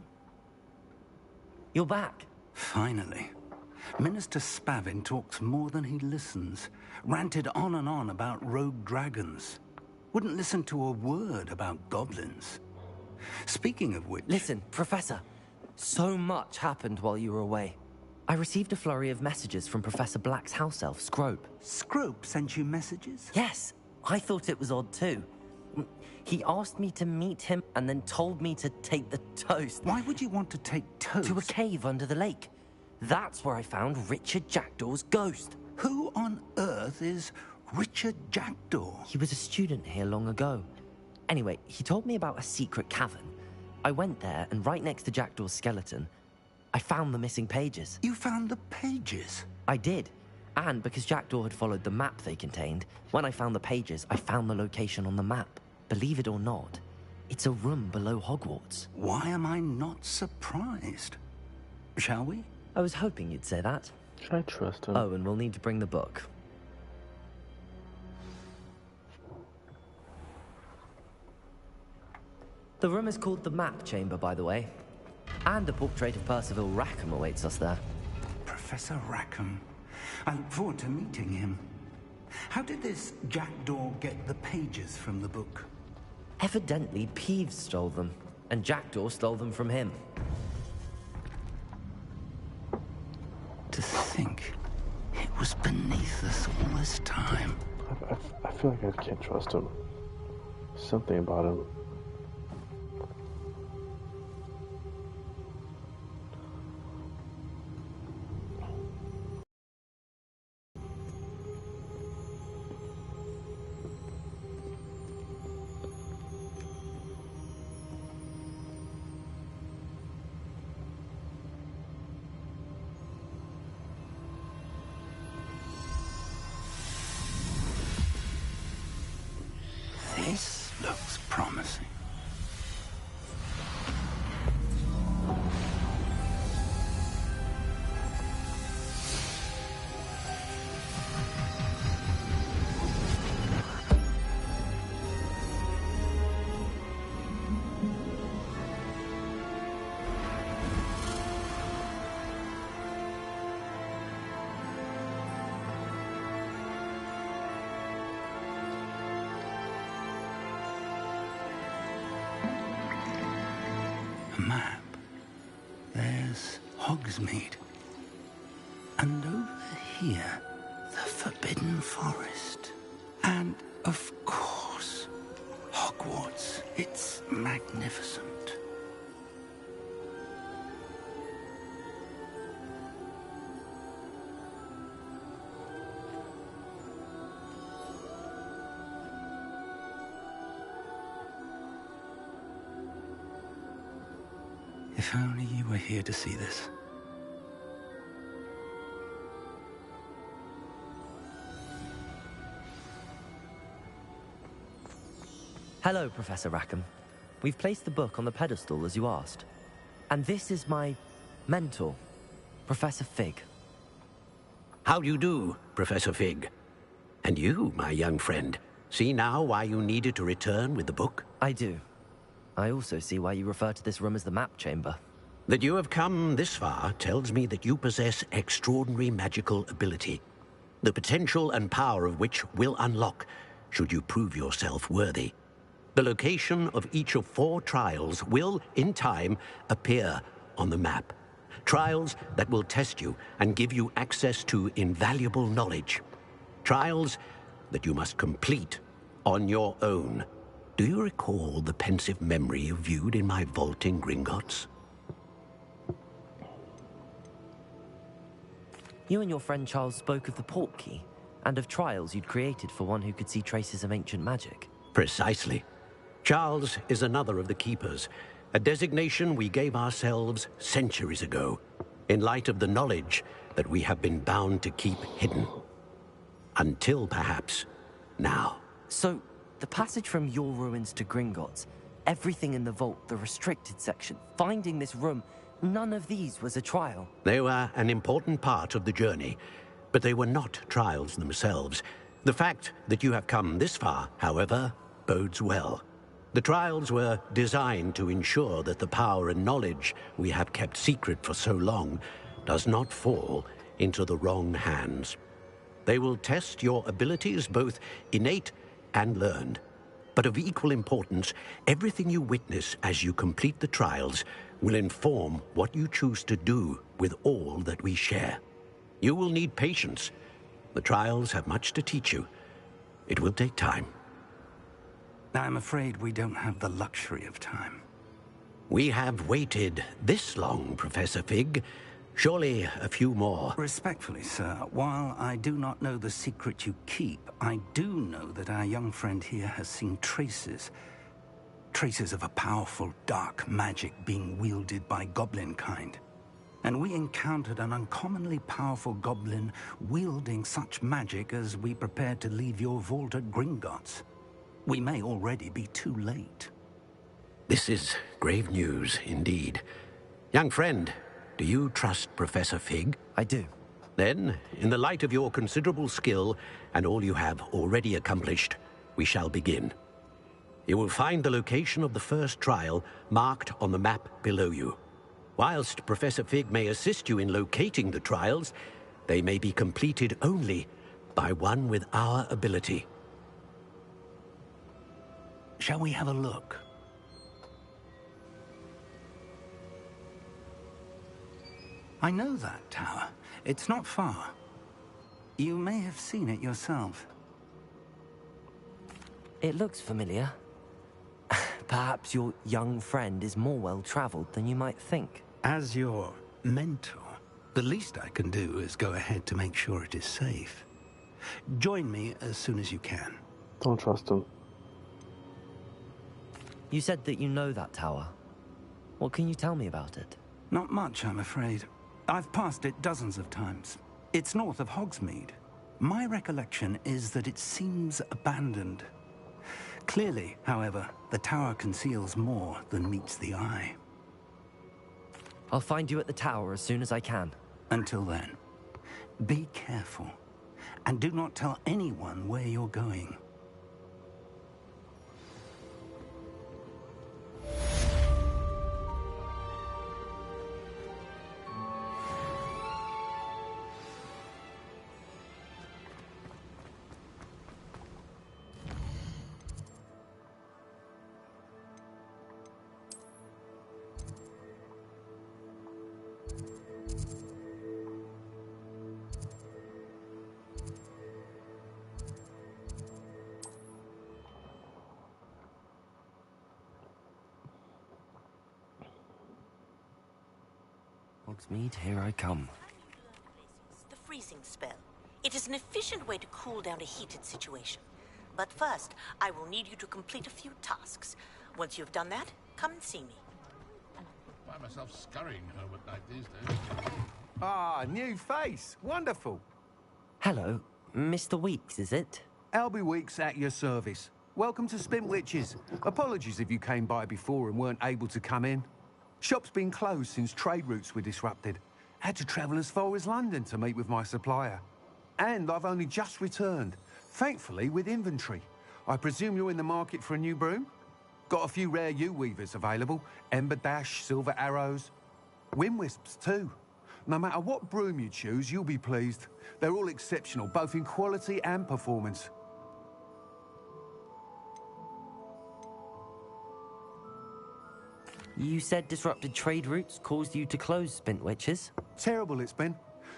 You're back. Finally. Minister Spavin talks more than he listens. Ranted on and on about rogue dragons. Wouldn't listen to a word about goblins. Speaking of which... Listen, Professor. So much happened while you were away. I received a flurry of messages from Professor Black's house elf, Scrope. Scrope sent you messages? Yes. I thought it was odd too. He asked me to meet him and then told me to take the toast. Why would you want to take toast? To a cave under the lake. That's where I found Richard Jackdaw's ghost. Who on earth is Richard Jackdaw? He was a student here long ago. Anyway, he told me about a secret cavern. I went there, and right next to Jackdaw's skeleton, I found the missing pages. You found the pages? I did. And because Jackdaw had followed the map they contained, when I found the pages, I found the location on the map. Believe it or not, it's a room below Hogwarts. Why am I not surprised? Shall we? I was hoping you'd say that. Should I trust him? Oh, and we'll need to bring the book. The room is called the Map Chamber, by the way. And a portrait of Percival Rackham awaits us there. Professor Rackham. I look forward to meeting him. How did this Jackdaw get the pages from the book? Evidently, Peeves stole them, and Jackdaw stole them from him. To think it was beneath us all this time. I feel like I can't trust him. Something about him. This looks promising. Map. There's Hogsmeade. And over here, the Forbidden Forest. And, of course, Hogwarts. It's magnificent. If only you were here to see this. Hello, Professor Rackham. We've placed the book on the pedestal as you asked. And this is my mentor, Professor Fig. How do you do, Professor Fig? And you, my young friend, see now why you needed to return with the book? I do. I also see why you refer to this room as the map chamber. That you have come this far tells me that you possess extraordinary magical ability, the potential and power of which will unlock should you prove yourself worthy. The location of each of 4 trials will, in time, appear on the map. Trials that will test you and give you access to invaluable knowledge. Trials that you must complete on your own. Do you recall the pensive memory you viewed in my vault in Gringotts? You and your friend Charles spoke of the port key, and of trials you'd created for one who could see traces of ancient magic. Precisely. Charles is another of the Keepers, a designation we gave ourselves centuries ago, in light of the knowledge that we have been bound to keep hidden. Until, perhaps, now. So, the passage from your ruins to Gringotts, everything in the vault, the restricted section, finding this room, none of these was a trial. They were an important part of the journey, but they were not trials themselves. The fact that you have come this far, however, bodes well. The trials were designed to ensure that the power and knowledge we have kept secret for so long does not fall into the wrong hands. They will test your abilities, both innate and learned. But of equal importance, everything you witness as you complete the trials will inform what you choose to do with all that we share. You will need patience. The trials have much to teach you. It will take time. I'm afraid we don't have the luxury of time. We have waited this long, Professor Fig. Surely a few more. Respectfully, sir, while I do not know the secret you keep, I do know that our young friend here has seen traces of a powerful dark magic being wielded by goblin kind. And we encountered an uncommonly powerful goblin wielding such magic as we prepared to leave your vault at Gringotts. We may already be too late. This is grave news, indeed. Young friend, do you trust Professor Fig? I do. Then, in the light of your considerable skill and all you have already accomplished, we shall begin. You will find the location of the first trial marked on the map below you. Whilst Professor Fig may assist you in locating the trials, they may be completed only by one with our ability. Shall we have a look? I know that tower. It's not far. You may have seen it yourself. It looks familiar. Perhaps your young friend is more well-traveled than you might think. As your mentor, the least I can do is go ahead to make sure it is safe. Join me as soon as you can. Don't trust him. You said that you know that tower. What can you tell me about it? Not much, I'm afraid. I've passed it dozens of times. It's north of Hogsmeade. My recollection is that it seems abandoned. Clearly, however, the tower conceals more than meets the eye. I'll find you at the tower as soon as I can. Until then, be careful, and do not tell anyone where you're going. Hogsmeade, here I come. The freezing spell. It is an efficient way to cool down a heated situation. But first, I will need you to complete a few tasks. Once you've done that, come and see me. find myself scurrying home at night these days. Ah, new face. Wonderful. Hello, Mr. Weeks, is it? Albie Weeks at your service. Welcome to Spintwitches. Apologies if you came by before and weren't able to come in. Shop's been closed since trade routes were disrupted. Had to travel as far as London to meet with my supplier. And I've only just returned, thankfully with inventory. I presume you're in the market for a new broom? Got a few rare U-weavers available. Ember Dash, Silver Arrows. Wind Wisps too. No matter what broom you choose, you'll be pleased. They're all exceptional, both in quality and performance. You said disrupted trade routes caused you to close Spintwitches? Terrible it's been.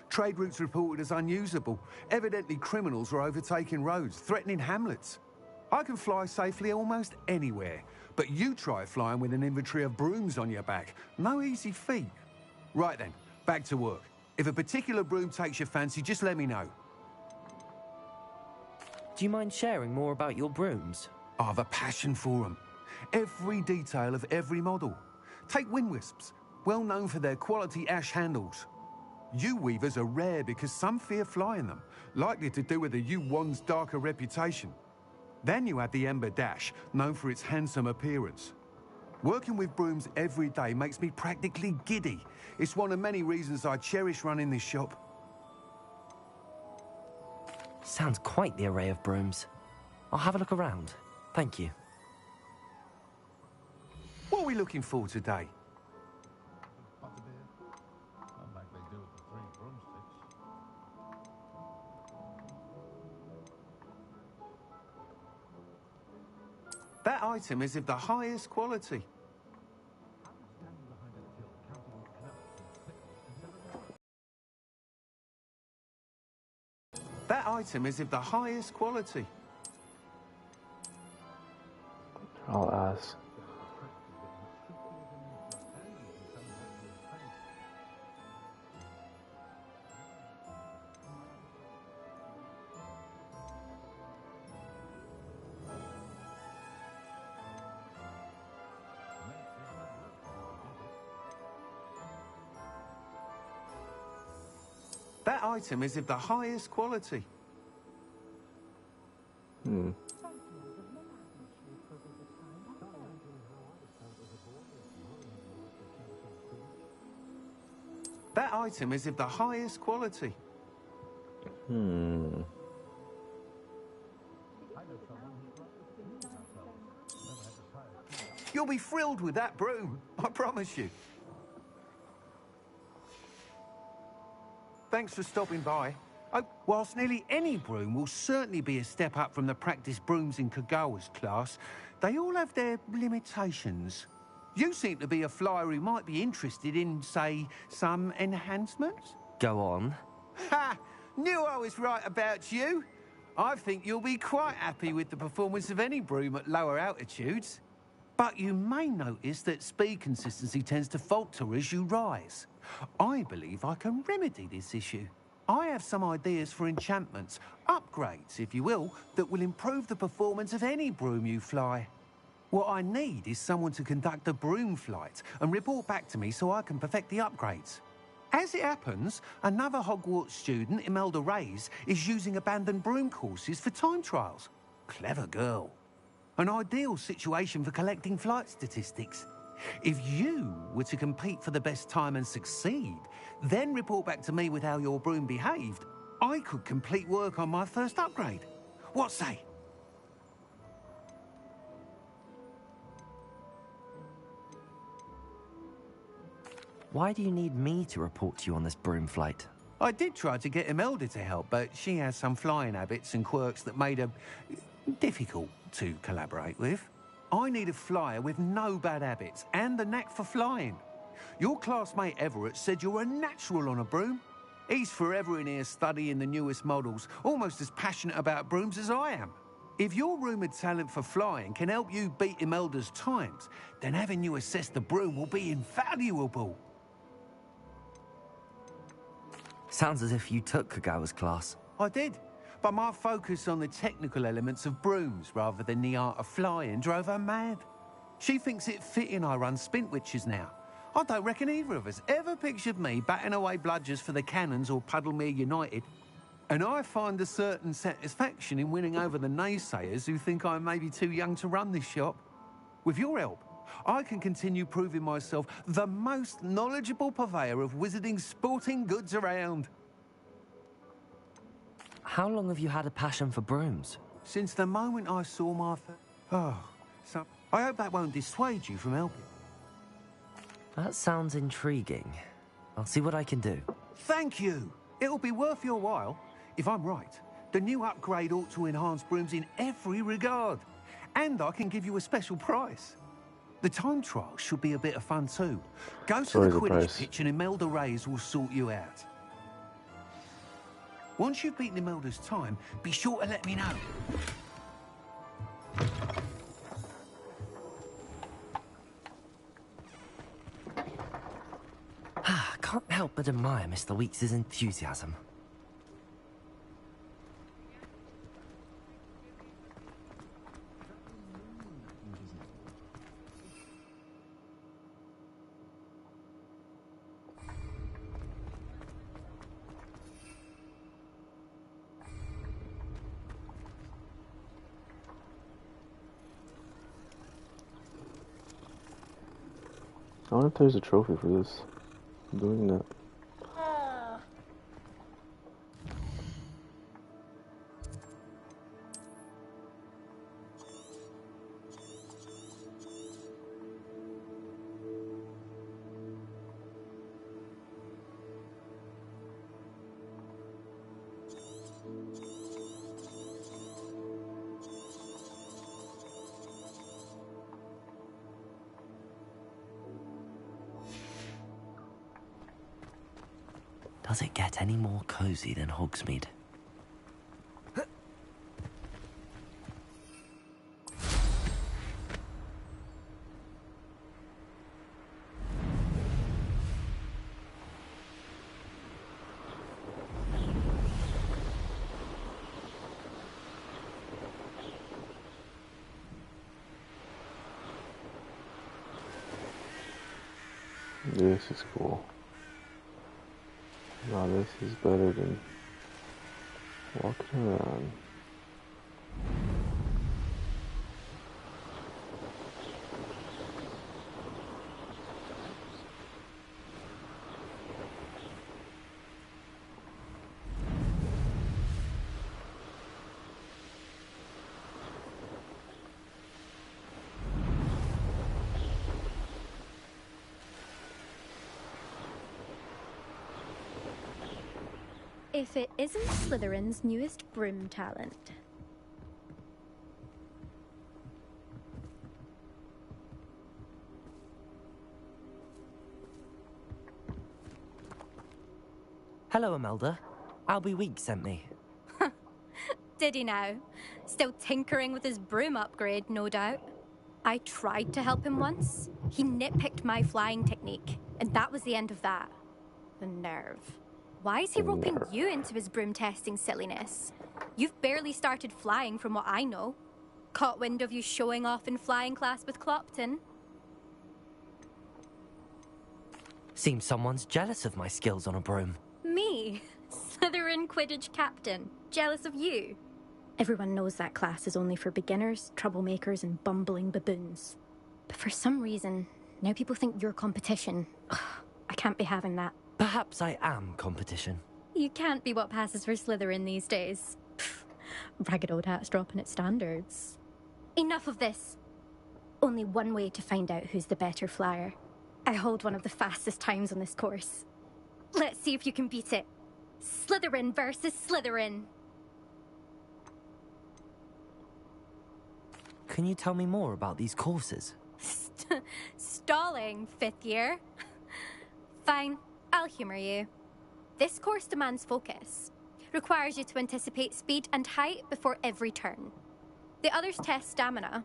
Trade routes reported as unusable. Evidently criminals were overtaking roads, threatening hamlets. I can fly safely almost anywhere, but you try flying with an inventory of brooms on your back. No easy feat. Right then, back to work. If a particular broom takes your fancy, just let me know. Do you mind sharing more about your brooms? I have a passion for them. Every detail of every model. Take Wind Wisps, well known for their quality ash handles. U-weavers are rare because some fear flying them, likely to do with the U-1's darker reputation. Then you have the Ember Dash, known for its handsome appearance. Working with brooms every day makes me practically giddy. It's one of many reasons I cherish running this shop. Sounds quite the array of brooms. I'll have a look around. Thank you. What are we looking for today? That item is of the highest quality. That item is of the highest quality. I'll ask. That item is of the highest quality. That item is of the highest quality. You'll be thrilled with that broom, I promise you. Thanks for stopping by. Oh, whilst nearly any broom will certainly be a step up from the practice brooms in Kagawa's class, they all have their limitations. You seem to be a flyer who might be interested in, say, some enhancements? Go on. Ha! Knew I was right about you. I think you'll be quite happy with the performance of any broom at lower altitudes. But you may notice that speed consistency tends to falter as you rise. I believe I can remedy this issue. I have some ideas for enchantments, upgrades, if you will, that will improve the performance of any broom you fly. What I need is someone to conduct a broom flight and report back to me so I can perfect the upgrades. As it happens, another Hogwarts student, Imelda Reyes, is using abandoned broom courses for time trials. Clever girl. An ideal situation for collecting flight statistics. If you were to compete for the best time and succeed, then report back to me with how your broom behaved, I could complete work on my first upgrade. What say? Why do you need me to report to you on this broom flight? I did try to get Imelda to help, but she has some flying habits and quirks that made her difficult to collaborate with. I need a flyer with no bad habits and the knack for flying. Your classmate Everett said you're a natural on a broom. He's forever in here studying the newest models, almost as passionate about brooms as I am. If your rumoured talent for flying can help you beat Imelda's times, then having you assess the broom will be invaluable. Sounds as if you took Kagawa's class. I did, but my focus on the technical elements of brooms rather than the art of flying drove her mad. She thinks it fitting I run Spintwitches now. I don't reckon either of us ever pictured me batting away bludgers for the Cannons or Puddlemere United. And I find a certain satisfaction in winning over the naysayers who think I may be too young to run this shop. With your help, I can continue proving myself the most knowledgeable purveyor of wizarding sporting goods around. How long have you had a passion for brooms? Since the moment I saw my... so I hope that won't dissuade you from helping. That sounds intriguing. I'll see what I can do. Thank you. It'll be worth your while. If I'm right, the new upgrade ought to enhance brooms in every regard. And I can give you a special price. The time trial should be a bit of fun too. Go to the Quidditch pitch and Imelda Reyes will sort you out. Once you've beaten Imelda's time, be sure to let me know. Can't help but admire Mr. Weeks' enthusiasm. I wonder if there's a trophy for this. I'm doing that. Does it get any more cozy than Hogsmeade? This is cool. Now this is better than walking around. If it isn't Slytherin's newest broom talent. Hello, Imelda. Albie Weeks sent me. Did he now? Still tinkering with his broom upgrade, no doubt. I tried to help him once. He nitpicked my flying technique, and that was the end of that. The nerve. Why is he roping you into his broom testing silliness? You've barely started flying from what I know. Caught wind of you showing off in flying class with Clopton. Seems someone's jealous of my skills on a broom. Me? Slytherin Quidditch captain. Jealous of you? Everyone knows that class is only for beginners, troublemakers, and bumbling baboons. But for some reason, now people think you're competition. Ugh, I can't be having that. Perhaps I am competition. You can't be what passes for Slytherin these days. Pfft, ragged old hat's dropping its standards. Enough of this. Only one way to find out who's the better flyer. I hold one of the fastest times on this course. Let's see if you can beat it. Slytherin versus Slytherin. Can you tell me more about these courses? Stalling, fifth year. Fine, I'll humor you. This course demands focus. Requires you to anticipate speed and height before every turn. The others test stamina.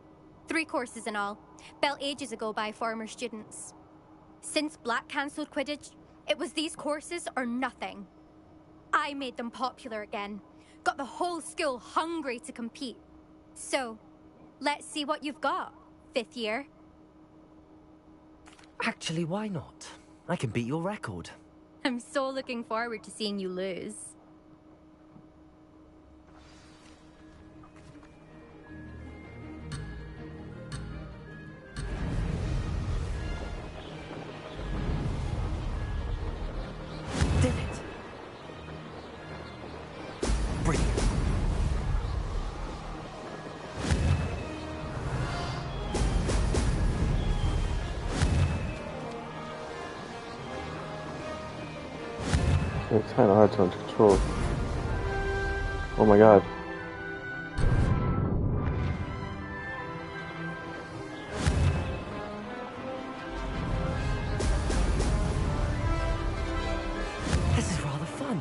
3 courses in all, built ages ago by former students. Since Black cancelled Quidditch, it was these courses or nothing. I made them popular again. Got the whole school hungry to compete. So, let's see what you've got, fifth year. Actually, why not? I can beat your record. I'm so looking forward to seeing you lose. Did it? Brilliant. It's kind of hard to control. Oh my god. This is rather fun.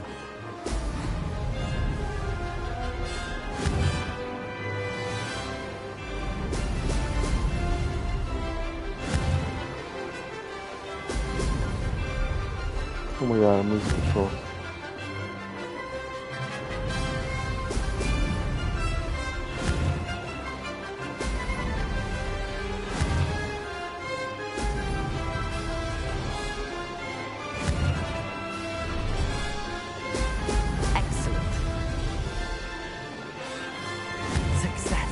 Oh my god, I'm losing control. Excellent. Success.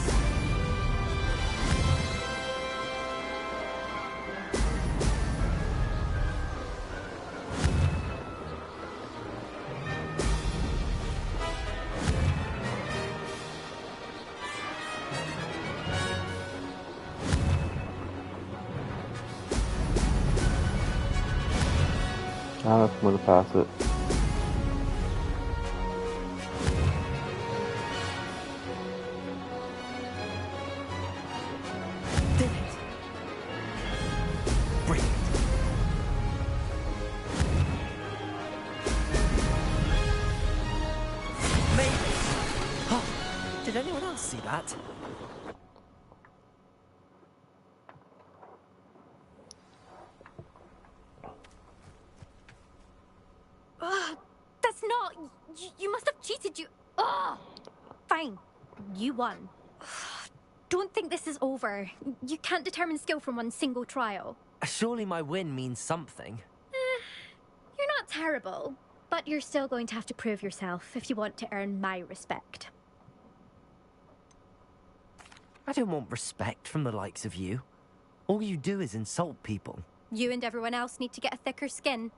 I don't know if I'm gonna pass it. Did it? Brilliant. Maybe. Oh, did anyone else see that? That's not... You must have cheated, you... Ugh. Fine. You won. Don't think this is over. You can't determine skill from one single trial. Surely my win means something. You're not terrible, but you're still going to have to prove yourself if you want to earn my respect. I don't want respect from the likes of you. All you do is insult people. You and everyone else need to get a thicker skin.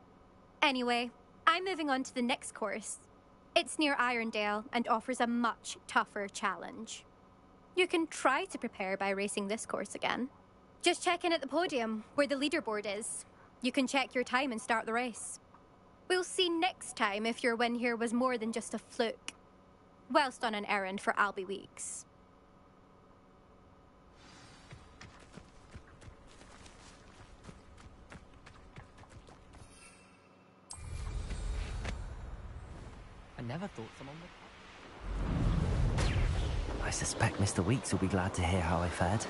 Anyway, I'm moving on to the next course. It's near Irondale and offers a much tougher challenge. You can try to prepare by racing this course again. Just check in at the podium, where the leaderboard is. You can check your time and start the race. We'll see next time if your win here was more than just a fluke. Whilst on an errand for Albie Weeks. I never thought someone would... I suspect Mr. Weeks will be glad to hear how I fared.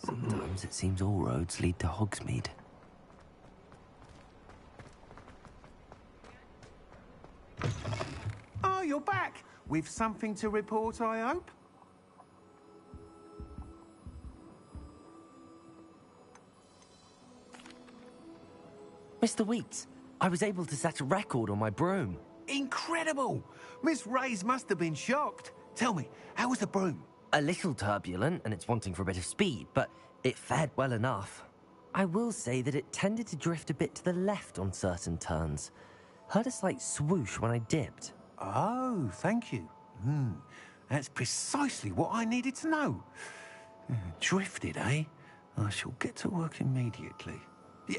Sometimes it seems all roads lead to Hogsmeade. Oh, you're back! With something to report, I hope? Mr. Weeks, I was able to set a record on my broom. Incredible! Miss Reyes must have been shocked. Tell me, how was the broom? A little turbulent, and it's wanting for a bit of speed, but it fared well enough. I will say that it tended to drift a bit to the left on certain turns. Heard a slight swoosh when I dipped. Oh, thank you. That's precisely what I needed to know. Drifted, eh? I shall get to work immediately.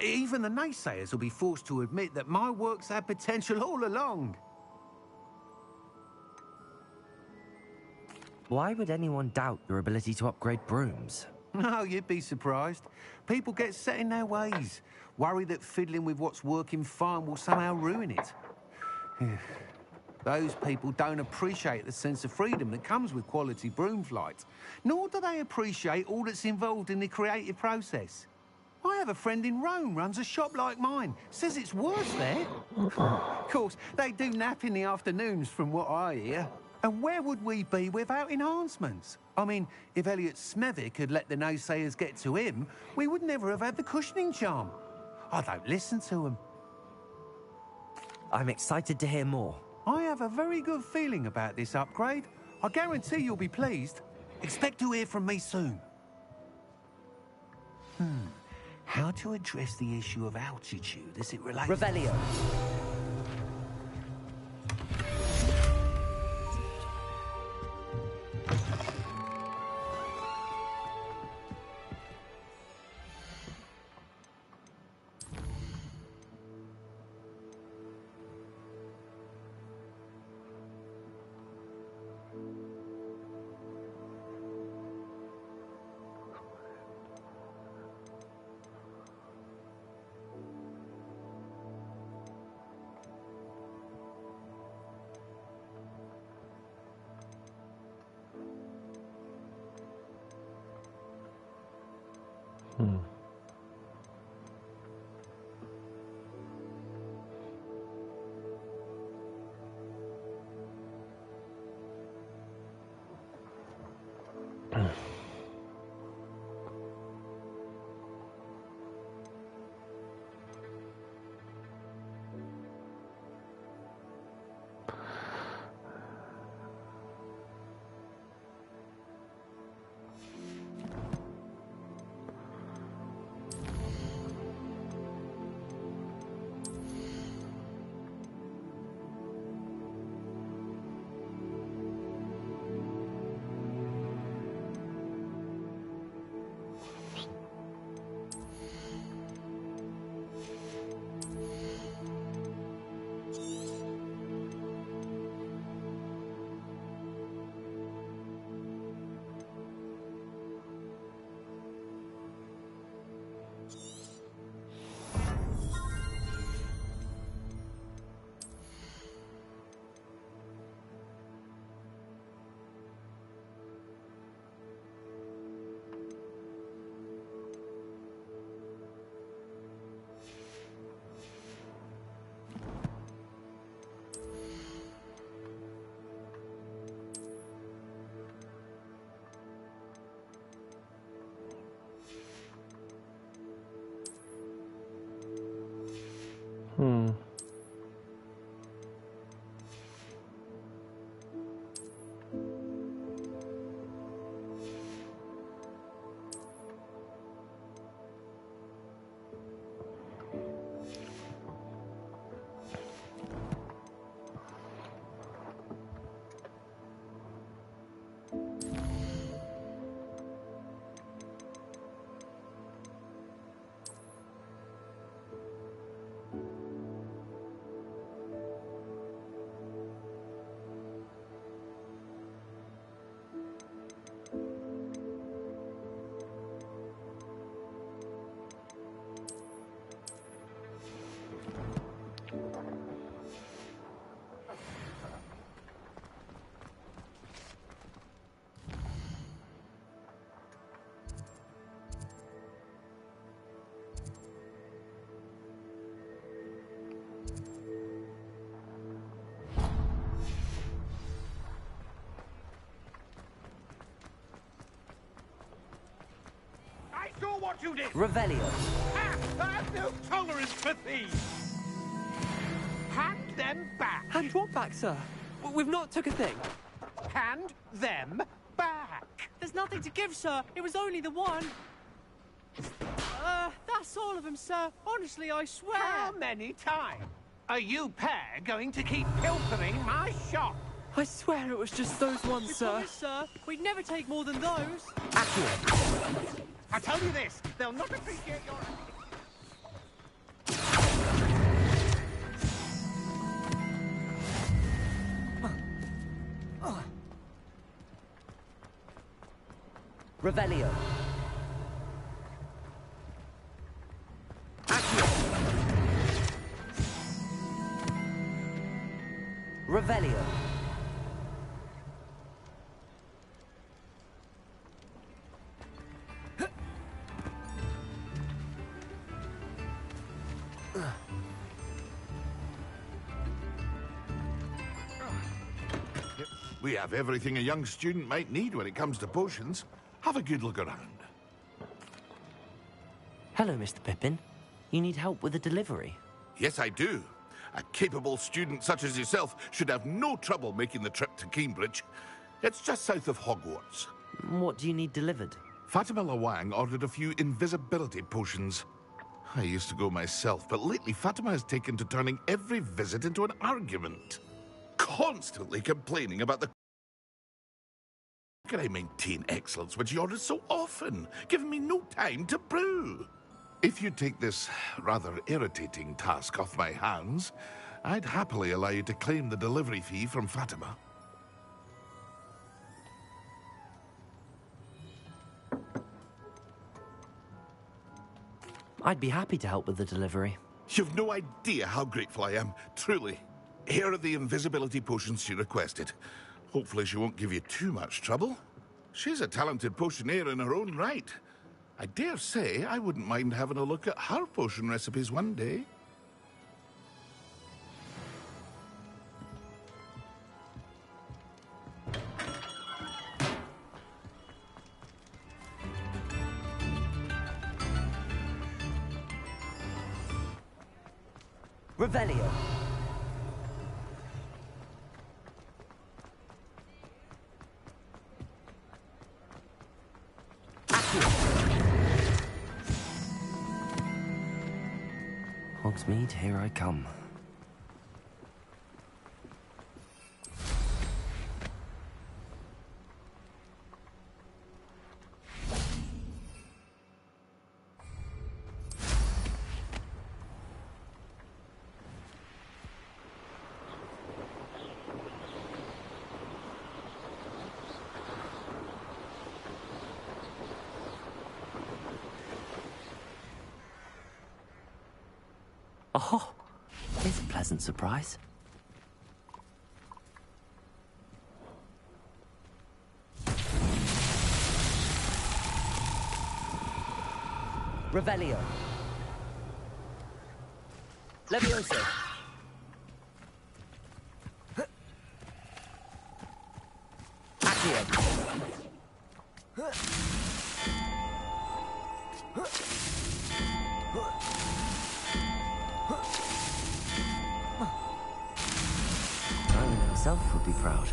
Even the naysayers will be forced to admit that my work's had potential all along. Why would anyone doubt your ability to upgrade brooms? No, you'd be surprised. People get set in their ways, worry that fiddling with what's working fine will somehow ruin it. Those people don't appreciate the sense of freedom that comes with quality broom flight, nor do they appreciate all that's involved in the creative process. I have a friend in Rome runs a shop like mine, says it's worse there. Of course, they do nap in the afternoons from what I hear. And where would we be without enhancements? I mean, if Elliot Smethwick had let the naysayers get to him, we would never have had the cushioning charm. I don't listen to them. I'm excited to hear more. I have a very good feeling about this upgrade. I guarantee you'll be pleased. Expect to hear from me soon. How to address the issue of altitude as it relates... Revelio. Saw what you did! Revelio. I have no tolerance for thieves! Hand them back! Hand what back, sir? We've not took a thing. Hand them back! There's nothing to give, sir. It was only the one. That's all of them, sir. Honestly, I swear. How many times are you pair going to keep pilfering my shop? I swear it was just those ones, We sir. promise, sir. We'd never take more than those. Accurate. I tell you this, they'll not appreciate your... Revelio. Revelio. We have everything a young student might need when it comes to potions. Have a good look around. Hello, Mr. Pippin. You need help with a delivery? Yes, I do. A capable student such as yourself should have no trouble making the trip to Cambridge. It's just south of Hogwarts. What do you need delivered? Fatima Lawang ordered a few invisibility potions. I used to go myself, but lately Fatima has taken to turning every visit into an argument. Constantly complaining about the... How can I maintain excellence when she orders so often, giving me no time to brew? If you take this rather irritating task off my hands, I'd happily allow you to claim the delivery fee from Fatima. I'd be happy to help with the delivery. You've no idea how grateful I am, truly. Here are the invisibility potions she requested. Hopefully she won't give you too much trouble. She's a talented potioneer in her own right. I dare say I wouldn't mind having a look at her potion recipes one day. Revelio. Hogsmeade, here I come. Oh, here's a pleasant surprise. Revelio. Levioso. Accio. Simon himself would be proud.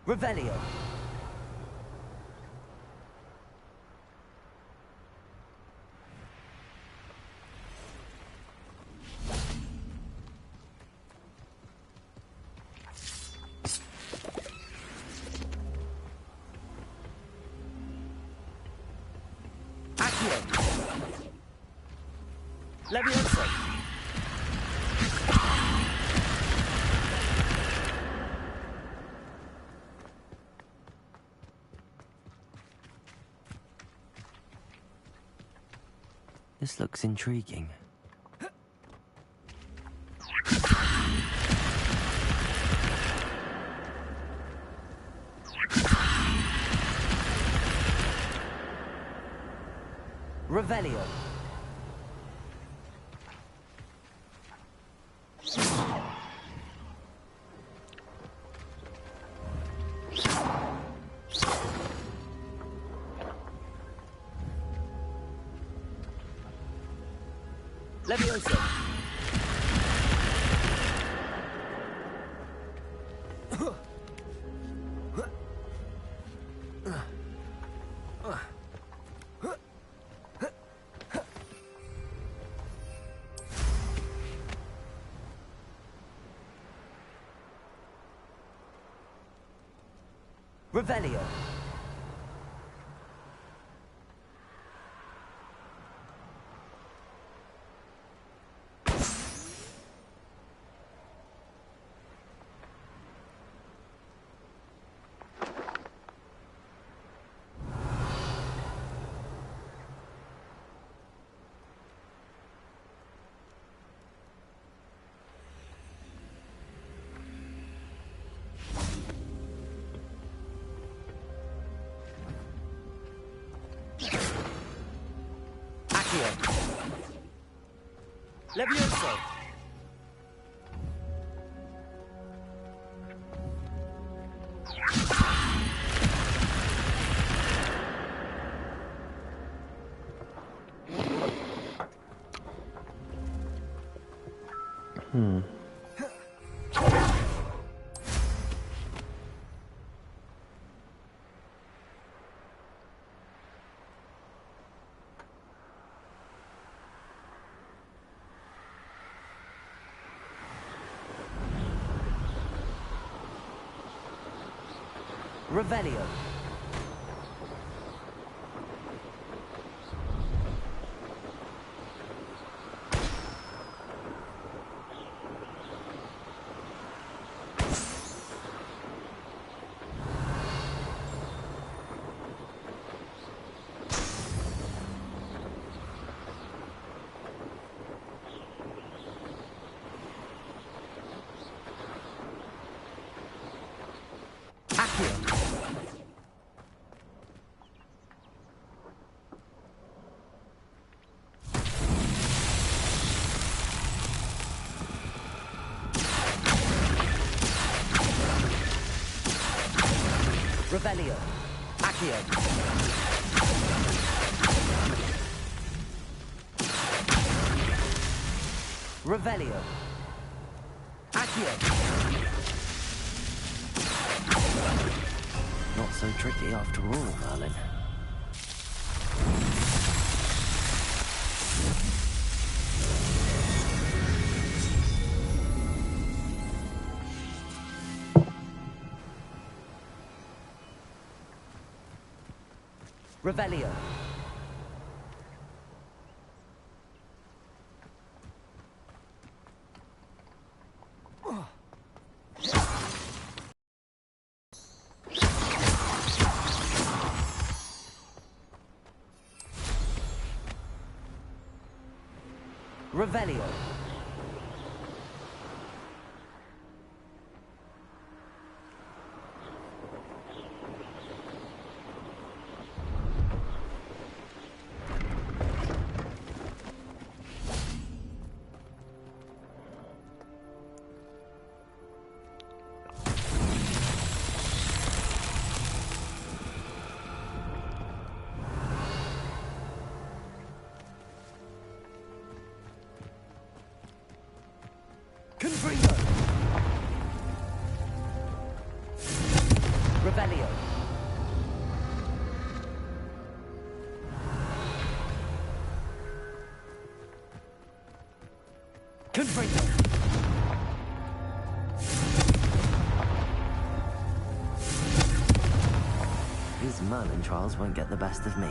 Revelio. Levioso. This looks intriguing. Revelio. Levioso. Revelio. Levioso. Hmm. Revelio. Revelio. Accio. Revelio. Accio. Not so tricky after all, Merlin. Revelio. Revelio. Confringo. Revelio. Confringo. These Merlin trials won't get the best of me.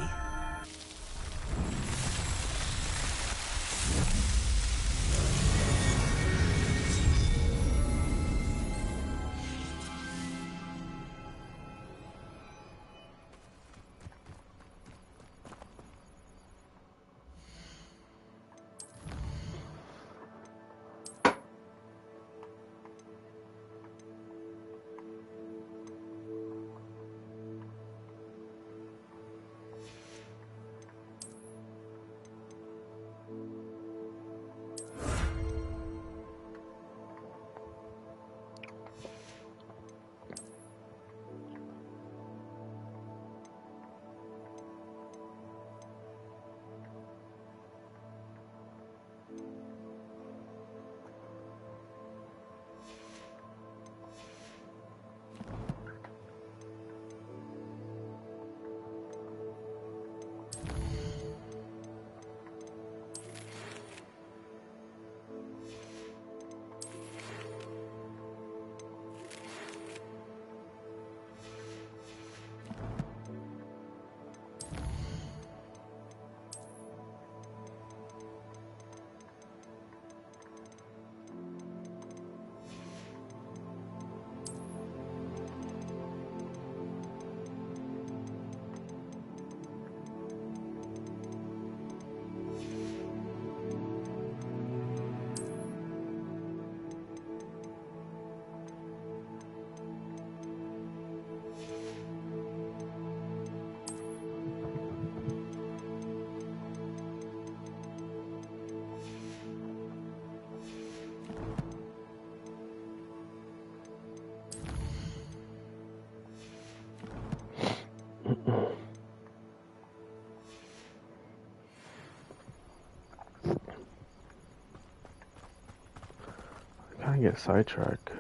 I get sidetracked.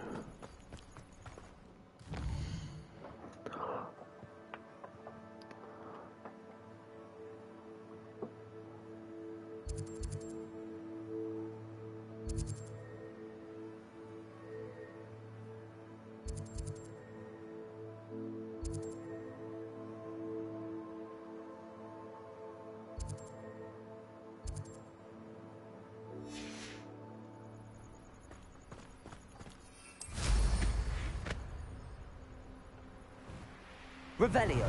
Revelio.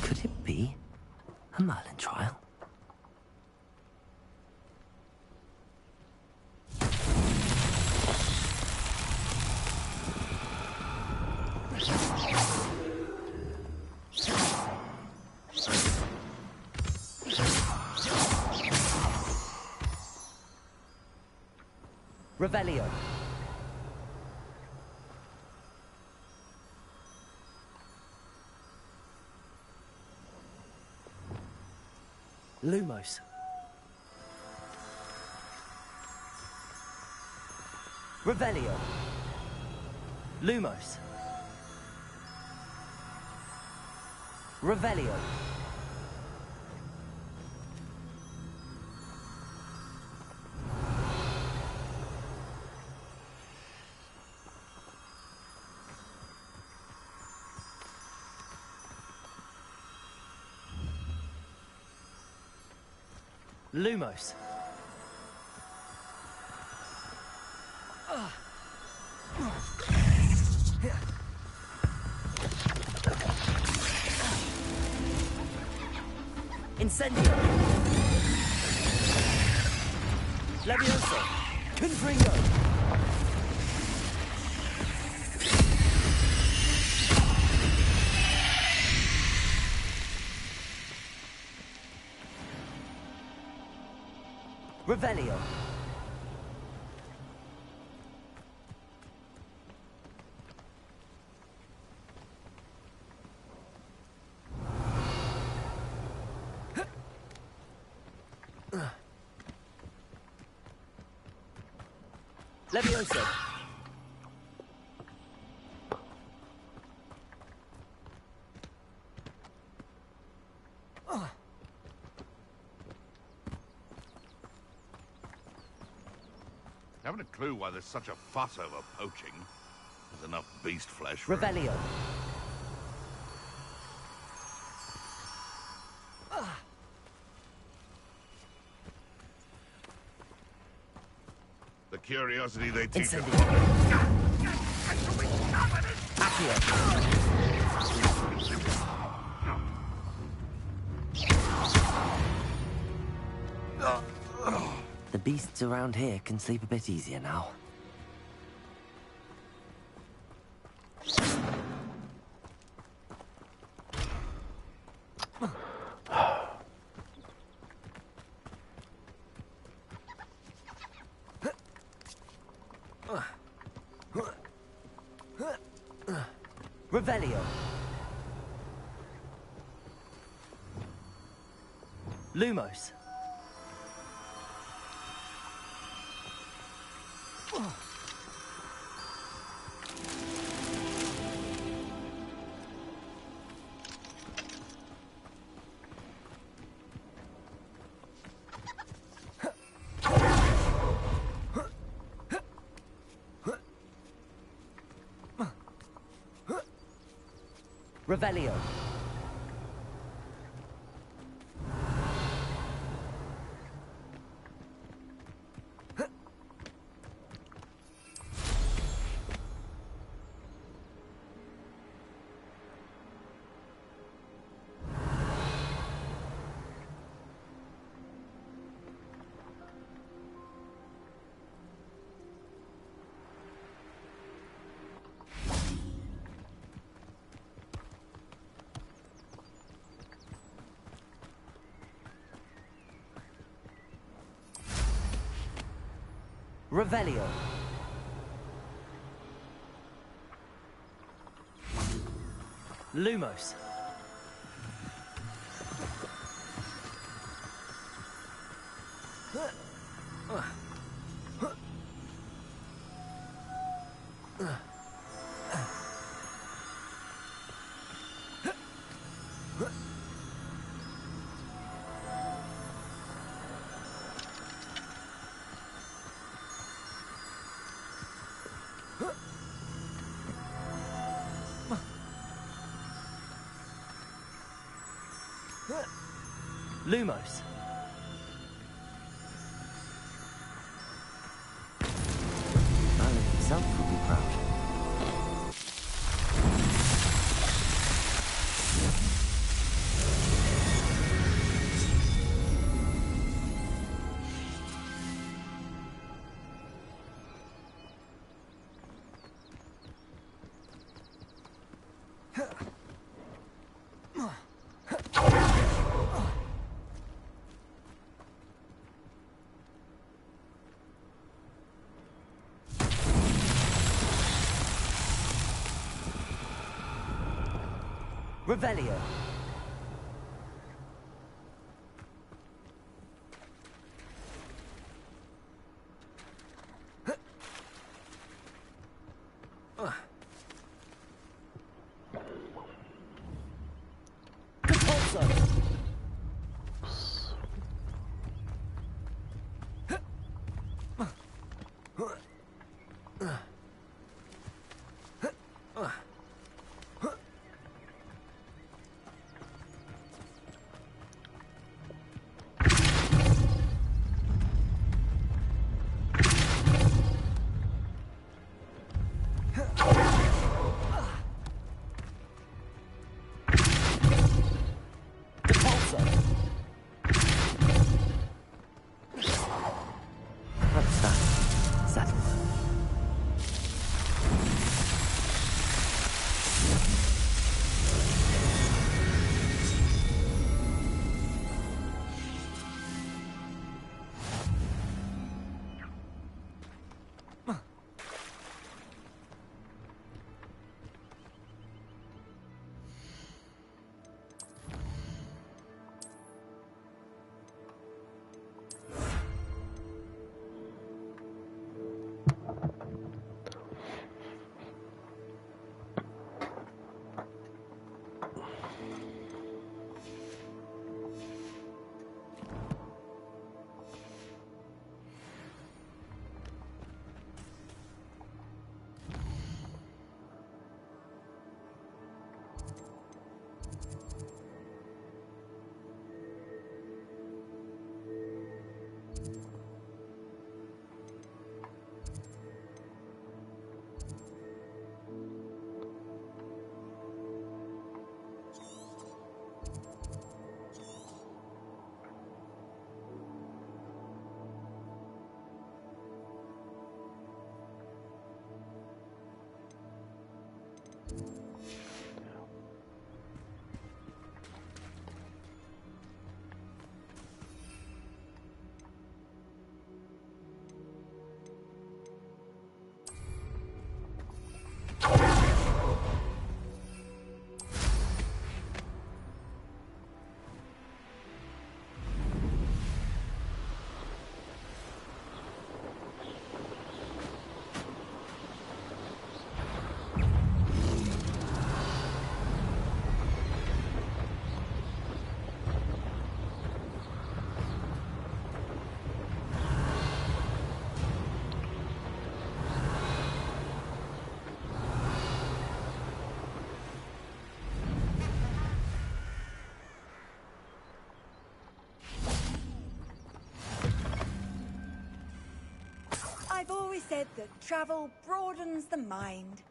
Could it be a Merlin trial? Revelio. Lumos. Revelio. Lumos. Revelio. Lumos. Incendio. Levioso. Confringo. Revelio. Levioso. Haven't a clue why there's such a fuss over poaching. There's enough beast flesh for Revelio. the curiosity they teach us. The beasts around here can sleep a bit easier now. Revelio. Lumos. Revelio. Revelio. Lumos. Lumos. Merlin himself would be proud. Revelio. always said that travel broadens the mind.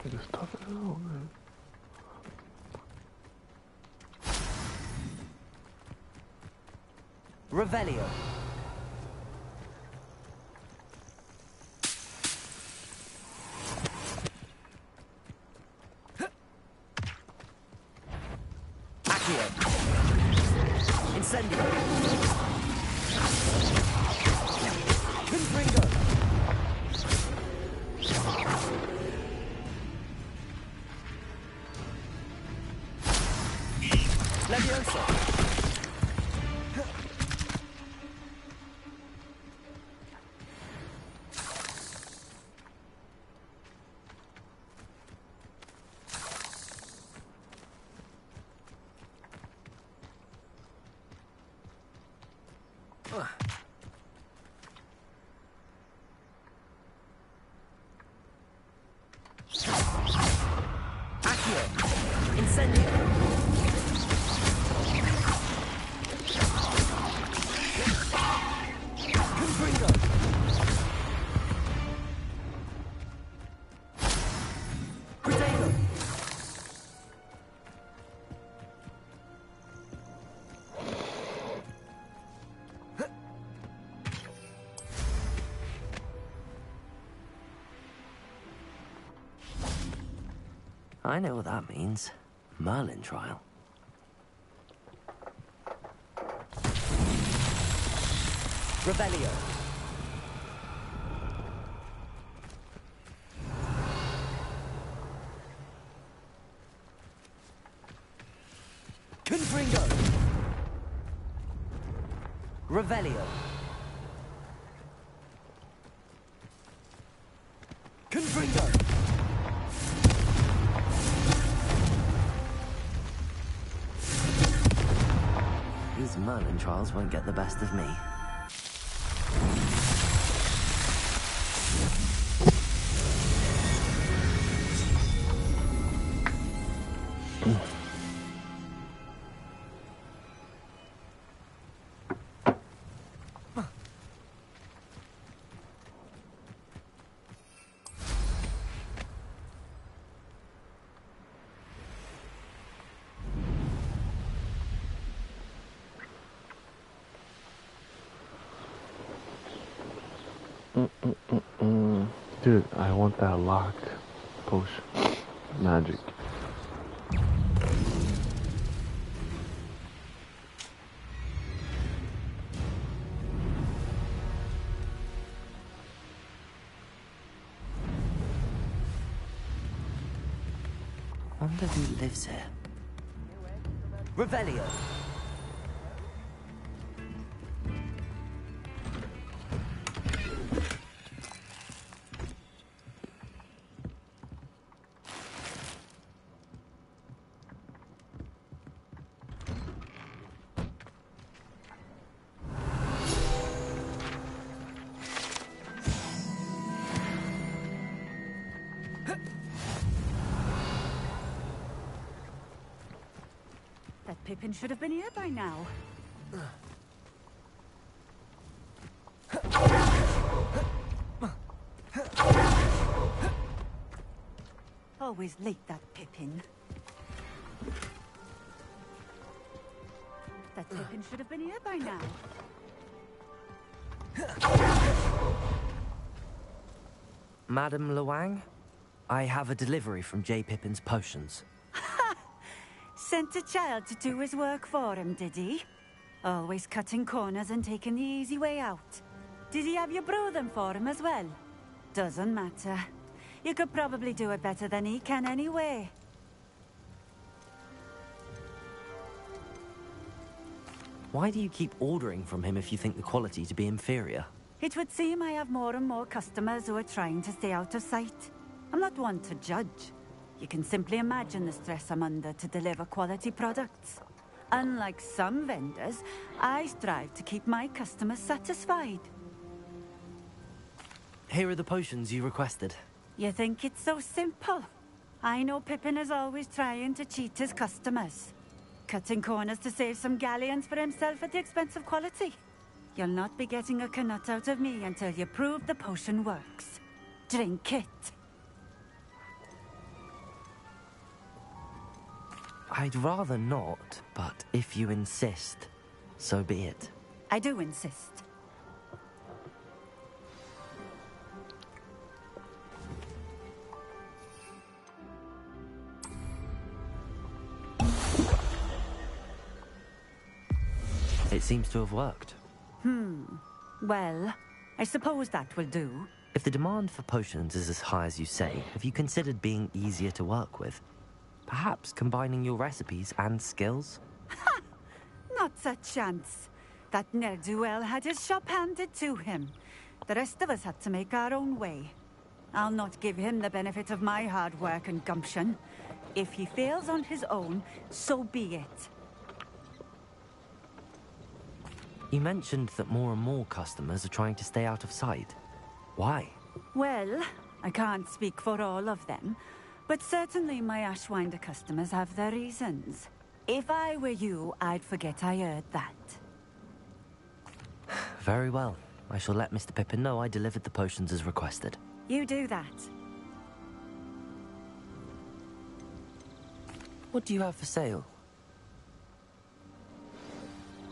Just tough it out, man. Revelio. Accio. Incendio. Confringo. Leviosa. Accio. Incendio. Confringo. Crusader. I know what that means. Merlin trial. Revelio. Confringo. Revelio. Confringo. These Merlin trials won't get the best of me. Dude, I want that lock potion. Magic. Wonder who lives here. Revelio. That Pippin should have been here by now. Always late, that Pippin. That Pippin should have been here by now. Madame Luang? I have a delivery from J. Pippin's Potions. Sent a child to do his work for him, did he? Always cutting corners and taking the easy way out. Did he have you brew them for him as well? Doesn't matter. You could probably do it better than he can anyway. Why do you keep ordering from him if you think the quality to be inferior? It would seem I have more and more customers who are trying to stay out of sight. I'm not one to judge. You can simply imagine the stress I'm under to deliver quality products. Unlike some vendors, I strive to keep my customers satisfied. Here are the potions you requested. You think it's so simple? I know Pippin is always trying to cheat his customers. Cutting corners to save some galleons for himself at the expense of quality. You'll not be getting a canut out of me until you prove the potion works. Drink it. I'd rather not, but if you insist, so be it. I do insist. It seems to have worked. Well, I suppose that will do. If the demand for potions is as high as you say, have you considered being easier to work with? Perhaps combining your recipes and skills? Ha! Not a chance. That ne'er-do-well had his shop handed to him. The rest of us had to make our own way. I'll not give him the benefit of my hard work and gumption. If he fails on his own, so be it. You mentioned that more and more customers are trying to stay out of sight. Why? Well, I can't speak for all of them, but certainly my Ashwinder customers have their reasons. If I were you, I'd forget I heard that. Very well. I shall let Mr. Pippin know I delivered the potions as requested. You do that. What do you have for sale?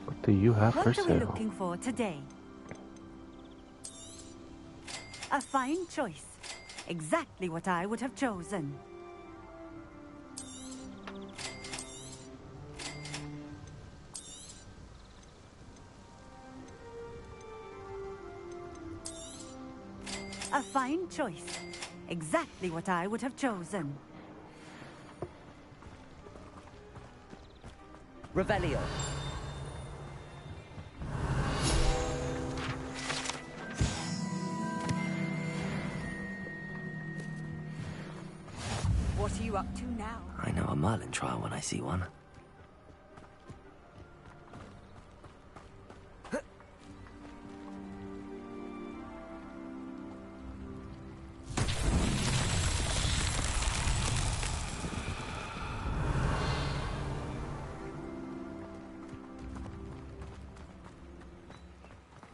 What do you have for What are we sale? looking for today? A fine choice. Exactly what I would have chosen. A fine choice. Exactly what I would have chosen. Revelio. What are you up to now? I know a Merlin trial when I see one.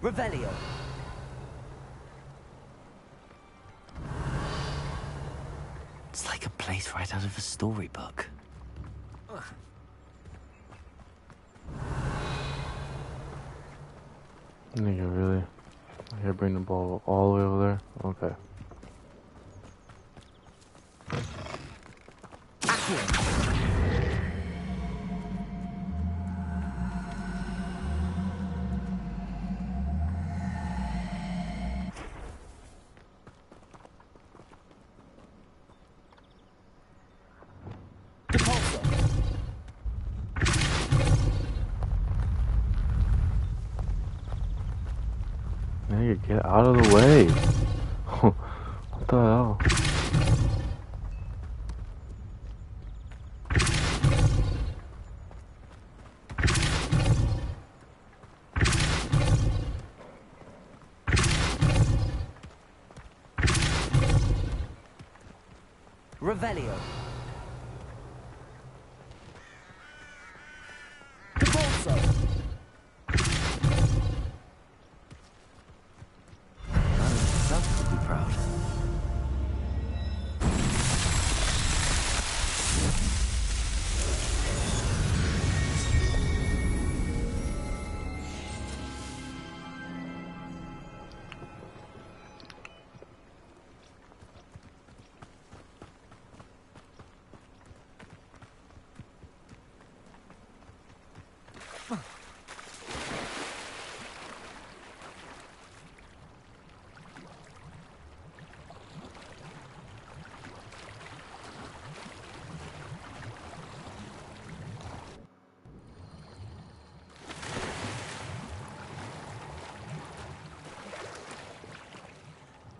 Revelio. It's like a place right out of a storybook. Nigga, really? I gotta bring the ball all the way over there? Okay. Nigga, get out of the way. What the hell? Revelio.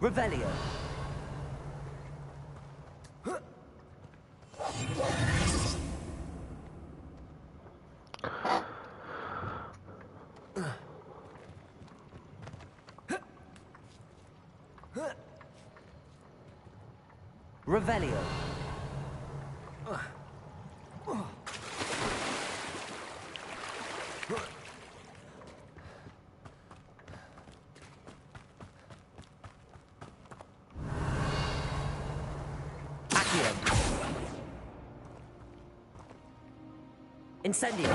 Revelio. Revelio. Incendio.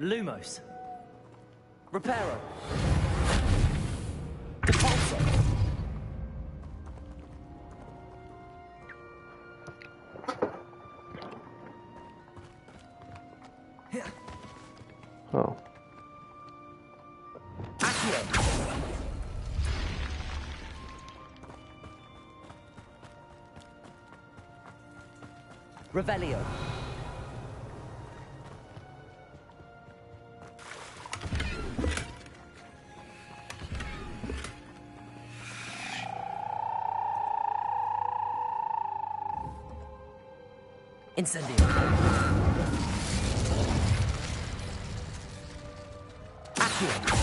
Lumos. Reparo. Depulso. Oh. Revelio. Incendio. Accio.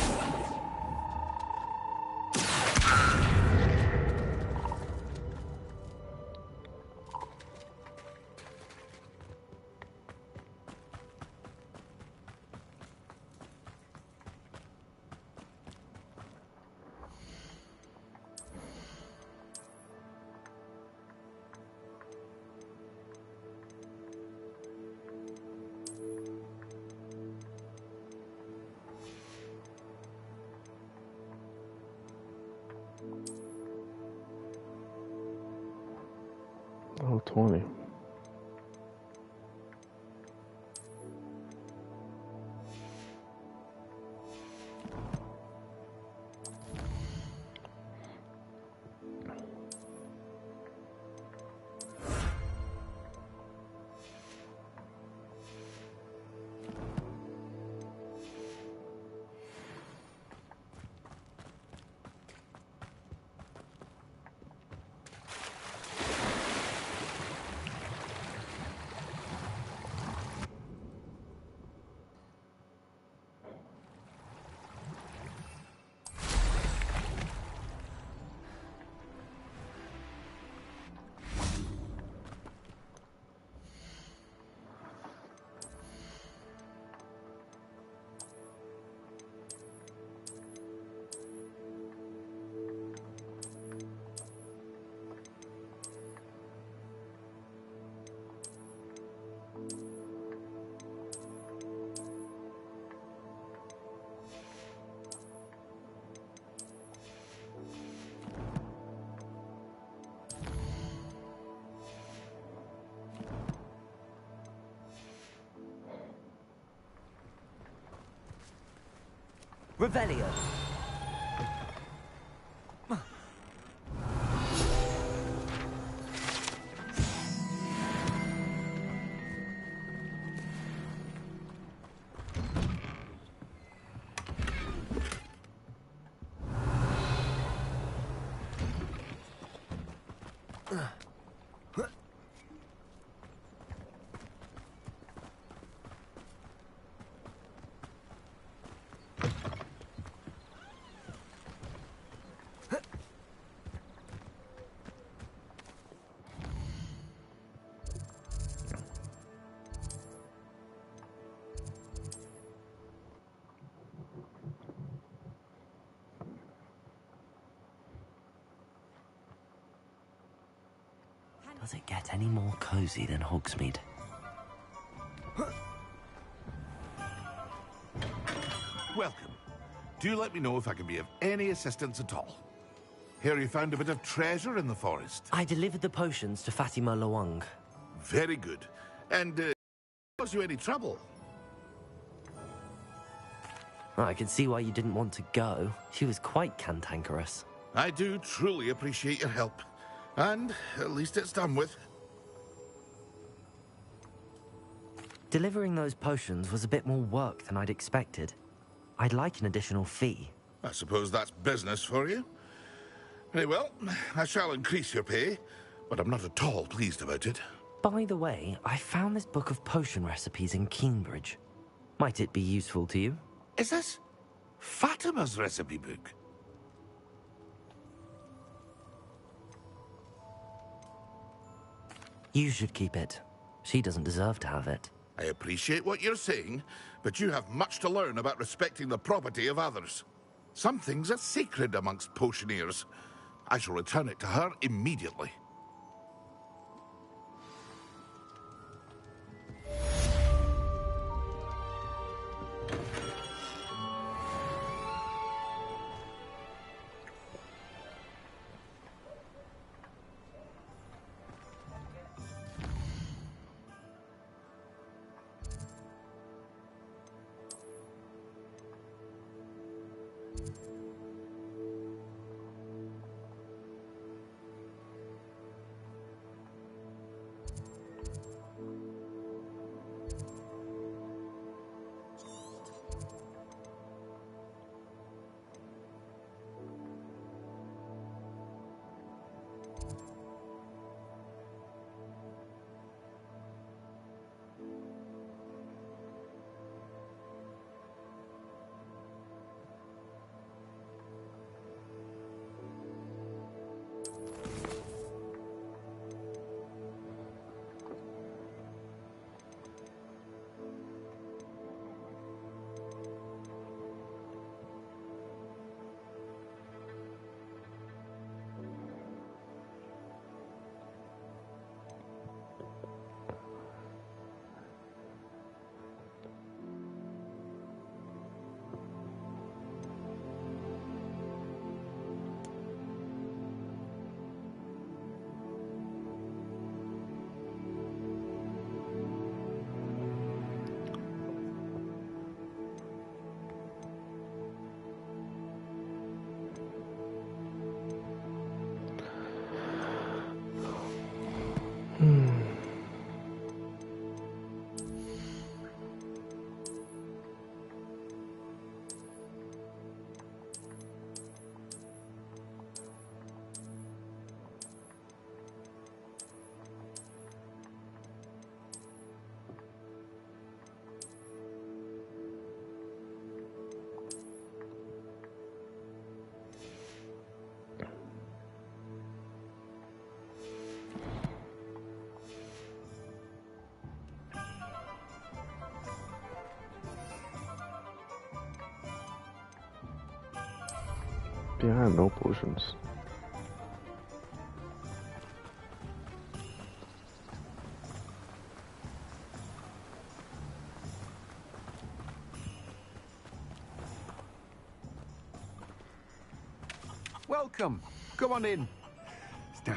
Oh, 20. Revelio. Does it get any more cozy than Hogsmeade? Welcome. Do let me know if I can be of any assistance at all. Hear you found a bit of treasure in the forest. I delivered the potions to Fatima Lawang. Very good. And, cause you any trouble? I can see why you didn't want to go. She was quite cantankerous. I do truly appreciate your help. And at least it's done with. Delivering those potions was a bit more work than I'd expected. I'd like an additional fee. I suppose that's business for you. Very well, I shall increase your pay, but I'm not at all pleased about it. By the way, I found this book of potion recipes in Cambridge. Might it be useful to you? Is this Fatima's recipe book? You should keep it. She doesn't deserve to have it. I appreciate what you're saying, but you have much to learn about respecting the property of others. Some things are sacred amongst potioneers. I shall return it to her immediately. Yeah, I have no potions. Welcome. Come on in. Now,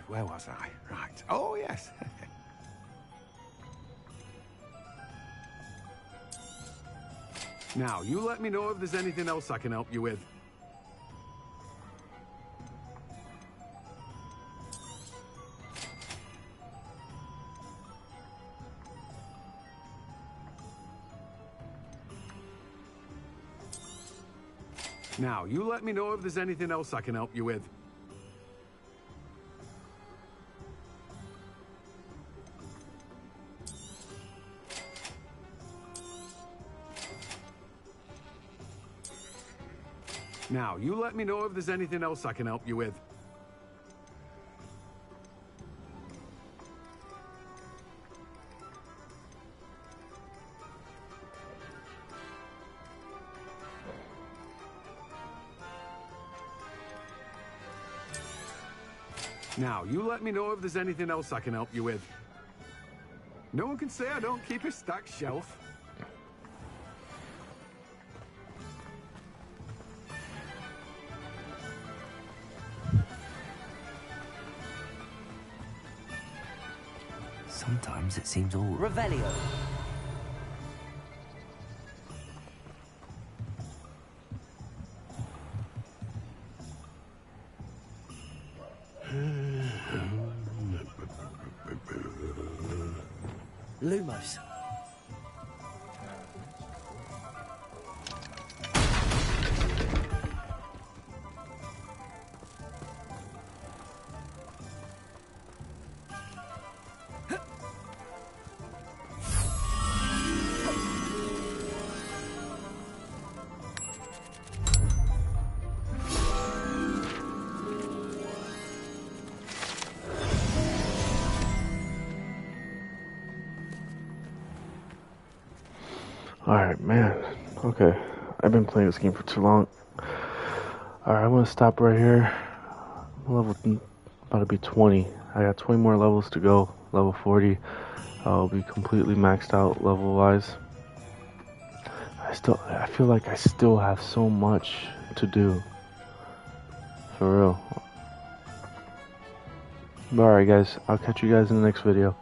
where was I? Right. Oh, yes. Now, you let me know if there's anything else I can help you with. Now, you let me know if there's anything else I can help you with. Now, you let me know if there's anything else I can help you with. Now, you let me know if there's anything else I can help you with. No one can say I don't keep a stacked shelf. Sometimes it seems all... Revelio. Lumos. Alright, man. Okay. I've been playing this game for too long. Alright, I'm gonna stop right here. I'm level about to be 20. I got 20 more levels to go. Level 40. I'll be completely maxed out level wise. I feel like I still have so much to do. For real. Alright guys, I'll catch you guys in the next video.